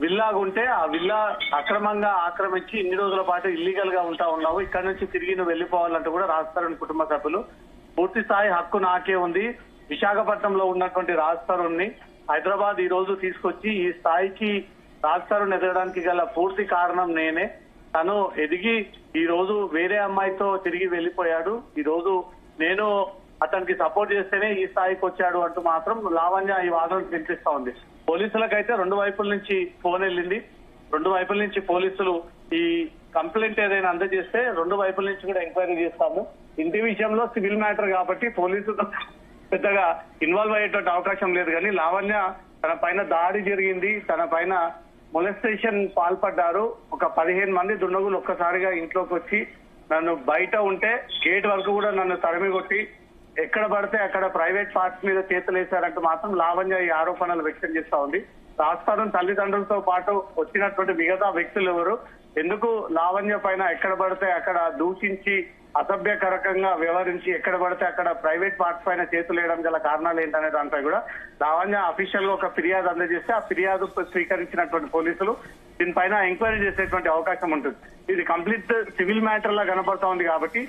విల్లా ఉంటే ఆ విల్లా అక్రమంగా ఆక్రమించి ఇన్ని రోజుల పాటు ఇల్లీగల్ గా ఉన్నావు, ఇక్కడ నుంచి తిరిగి నువ్వు వెళ్ళిపోవాలంటూ కూడా రాజ్ తరుణ్ కుటుంబ సభ్యులు, పూర్తి స్థాయి హక్కు నాకే ఉంది, విశాఖపట్నంలో ఉన్నటువంటి రాజ్ తరుణ్ ని హైదరాబాద్ ఈ రోజు తీసుకొచ్చి ఈ స్థాయికి రాజ్ తరుణ్ ఎదగడానికి గల పూర్తి కారణం నేనే, తను ఎదిగి ఈ రోజు వేరే అమ్మాయితో తిరిగి వెళ్లిపోయాడు, ఈ రోజు నేను అతనికి సపోర్ట్ చేస్తేనే ఈ స్థాయికి వచ్చాడు అంటూ మాత్రం లావణ్య ఈ వాదన వినిపిస్తా ఉంది. పోలీసులకైతే రెండు వైపుల నుంచి ఫోన్ వెళ్ళింది. రెండు వైపుల నుంచి పోలీసులు ఈ కంప్లైంట్ ఏదైనా అందజేస్తే రెండు వైపుల నుంచి కూడా ఎంక్వైరీ చేస్తాము. ఇంటి విషయంలో సివిల్ మ్యాటర్ కాబట్టి పోలీసులు పెద్దగా ఇన్వాల్వ్ అయ్యేటువంటి అవకాశం లేదు. కానీ లావణ్య తన పైన దాడి జరిగింది, తన పైన మొలెస్టేషన్ పాల్పడ్డారు. ఒక 15 మంది దుండగులు ఒక్కసారిగా ఇంట్లోకి వచ్చి నన్ను బయట ఉంటే గేట్ వరకు కూడా నన్ను తరిమి కొట్టి ఎక్కడ పడితే అక్కడ ప్రైవేట్ పార్ట్స్ మీద చేతులేశారంటూ మాత్రం లావణ్య ఈ ఆరోపణలు వ్యక్తం చేస్తా ఉంది. రాజ్ తరుణ్ తల్లిదండ్రులతో పాటు వచ్చినటువంటి మిగతా వ్యక్తులు ఎవరు, ఎందుకు లావణ్య పైన ఎక్కడ పడితే అక్కడ దూషించి అసభ్యకరంగా వ్యవహరించి ఎక్కడ పడితే అక్కడ ప్రైవేట్ పార్ట్స్ పైన చేతులు వేయడం గల కారణాలు ఏంటనే దానిపై కూడా లావణ్య అఫీషియల్ గా ఒక ఫిర్యాదు అందజేస్తే ఆ ఫిర్యాదు స్వీకరించినటువంటి పోలీసులు దీనిపైన ఎంక్వైరీ చేసేటువంటి అవకాశం ఉంటుంది. ఇది కంప్లీట్ సివిల్ మ్యాటర్ లా కనపడతా ఉంది కాబట్టి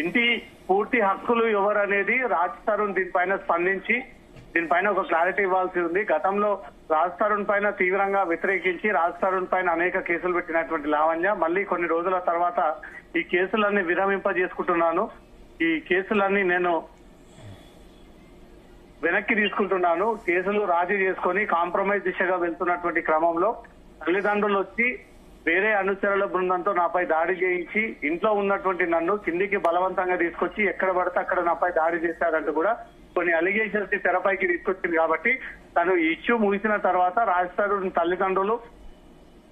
ఇంటి పూర్తి హక్కులు ఎవరు అనేది రాజ్ తరుణ్ దీనిపైన స్పందించి దీనిపైన ఒక క్లారిటీ ఇవ్వాల్సి ఉంది. గతంలో రాజ్ తరుణ్ పైన తీవ్రంగా వ్యతిరేకించి రాజ్ తరుణ్ పైన అనేక కేసులు పెట్టినటువంటి లావణ్య మళ్ళీ కొన్ని రోజుల తర్వాత ఈ కేసులన్నీ విరమింపజేసుకుంటున్నాను, ఈ కేసులన్నీ నేను వెనక్కి తీసుకుంటున్నాను, కేసులు రాజీ చేసుకొని కాంప్రమైజ్ దిశగా వెళ్తున్నటువంటి క్రమంలో తల్లిదండ్రులు వచ్చి వేరే అనుచరుల బృందంతో నాపై దాడి చేయించి ఇంట్లో ఉన్నటువంటి నన్ను కిందికి బలవంతంగా తీసుకొచ్చి ఎక్కడ పడితే అక్కడ నాపై దాడి చేశారంటూ కూడా కొన్ని అలిగేషన్స్ తెరపైకి తీసుకొచ్చింది. కాబట్టి తను ఇష్యూ ముగిసిన తర్వాత రాజ్ తరుణ్ తల్లిదండ్రులు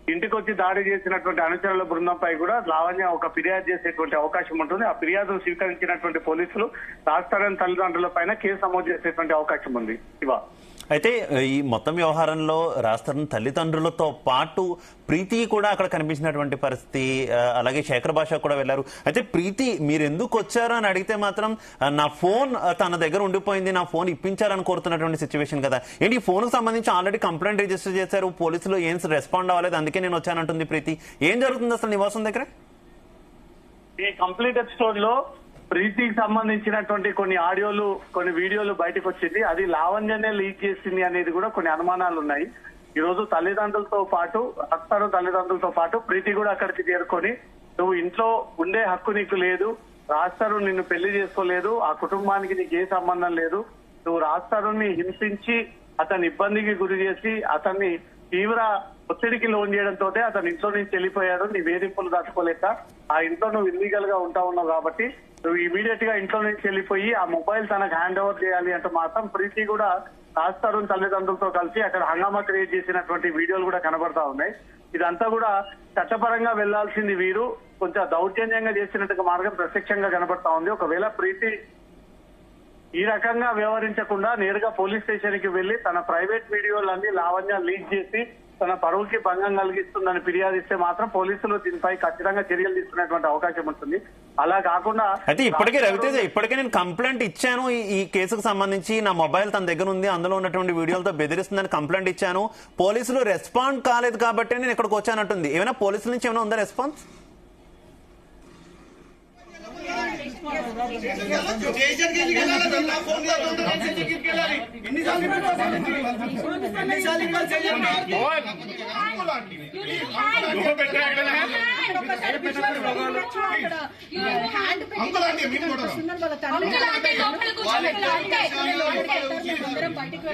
ఇంటికి వచ్చి దాడి చేసినటువంటి అనుచరుల బృందంపై కూడా లావణ్య ఒక ఫిర్యాదు చేసేటువంటి అవకాశం ఉంటుంది. ఆ ఫిర్యాదును స్వీకరించినటువంటి పోలీసులు రాజ్ తరుణ్ తల్లిదండ్రుల పైన కేసు నమోదు చేసేటువంటి అవకాశం ఉంది. ఇవా అయితే ఈ మొత్తం వ్యవహారంలో రాజ్ తరుణ్ తల్లిదండ్రులతో పాటు ప్రీతి కూడా అక్కడ కనిపించినటువంటి పరిస్థితి, అలాగే శేఖర్ భాష కూడా వెళ్లారు. అయితే ప్రీతి మీరు ఎందుకు వచ్చారు అని అడిగితే మాత్రం నా ఫోన్ తన దగ్గర ఉండిపోయింది, నా ఫోన్ ఇప్పించాలని కోరుతున్నటువంటి సిచ్యువేషన్ కదా. ఏంటి ఈ ఫోన్ కు సంబంధించి ఆల్రెడీ కంప్లైంట్ రిజిస్టర్ చేశారు, పోలీసులు ఏం రెస్పాండ్ అవ్వలేదు, అందుకే నేను వచ్చానంటుంది ప్రీతి. ఏం జరుగుతుంది అసలు నివాసం దగ్గర? ఈ కంప్లీట్ ఎపిసోడ్ లో ప్రీతికి సంబంధించినటువంటి కొన్ని ఆడియోలు కొన్ని వీడియోలు బయటకు వచ్చింది. అది లావణ్యనే లీక్ చేసింది అనేది కూడా కొన్ని అనుమానాలు ఉన్నాయి. ఈ రోజు తల్లిదండ్రులతో పాటు అత్తరు తల్లిదండ్రులతో పాటు ప్రీతి కూడా అక్కడికి చేరుకొని నువ్వు ఇంట్లో ఉండే హక్కు నీకు లేదు, రాజ్ తరుణ్ నిన్ను పెళ్లి చేసుకోలేదు, ఆ కుటుంబానికి నీకు ఏ సంబంధం లేదు, నువ్వు రాజ్ తరుణ్ని హింసించి అతన్ని ఇబ్బందికి గురి చేసి అతన్ని తీవ్ర ఒత్తిడికి లోన్ చేయడంతో అతను ఇంట్లో నుంచి వెళ్ళిపోయాడు, నీ వేధింపులు తట్టుకోలేక ఆ ఇంట్లో నువ్వు ఇల్లీగల్ గా ఉంటా ఉన్నావు కాబట్టి నువ్వు ఇమీడియట్ గా ఇంట్లో నుంచి వెళ్ళిపోయి ఆ మొబైల్ తనకు హ్యాండ్ ఓవర్ చేయాలి అంటే మాత్రం ప్రీతి కూడా రాజ్ తరుణ్ తల్లిదండ్రులతో కలిసి అక్కడ హంగామా క్రియేట్ చేసినటువంటి వీడియోలు కూడా కనబడతా ఉన్నాయి. ఇదంతా కూడా చట్టపరంగా వెళ్లాల్సింది వీరు కొంచెం దౌర్జన్యంగా చేసినట్టుగా మార్గం ప్రత్యక్షంగా కనబడతా ఉంది. ఒకవేళ ప్రీతి ఈ రకంగా వ్యవహరించకుండా నేరుగా పోలీస్ స్టేషన్ కి వెళ్లి తన ప్రైవేట్ వీడియోలన్నీ లావణ్య లీక్ చేసి తన పరువుకి భంగం కలిగిస్తుందని ఫిర్యాదు ఇస్తే మాత్రం పోలీసులు దీనిపై ఖచ్చితంగా చర్యలు తీసుకునేటువంటి అవకాశం ఉంటుంది. అలా కాకుండా అయితే ఇప్పటికే రవితేజ ఇప్పటికే నేను కంప్లైంట్ ఇచ్చాను, ఈ కేసుకు సంబంధించి నా మొబైల్ తన దగ్గర ఉంది, అందులో ఉన్నటువంటి వీడియోలతో బెదిరిస్తుందని కంప్లైంట్ ఇచ్చాను, పోలీసులు రెస్పాండ్ కాలేదు కాబట్టి నేను ఇక్కడికి వచ్చానంటుంది. ఏమైనా పోలీసుల నుంచి ఏమైనా ఉందా రెస్పాన్స్? బయటికి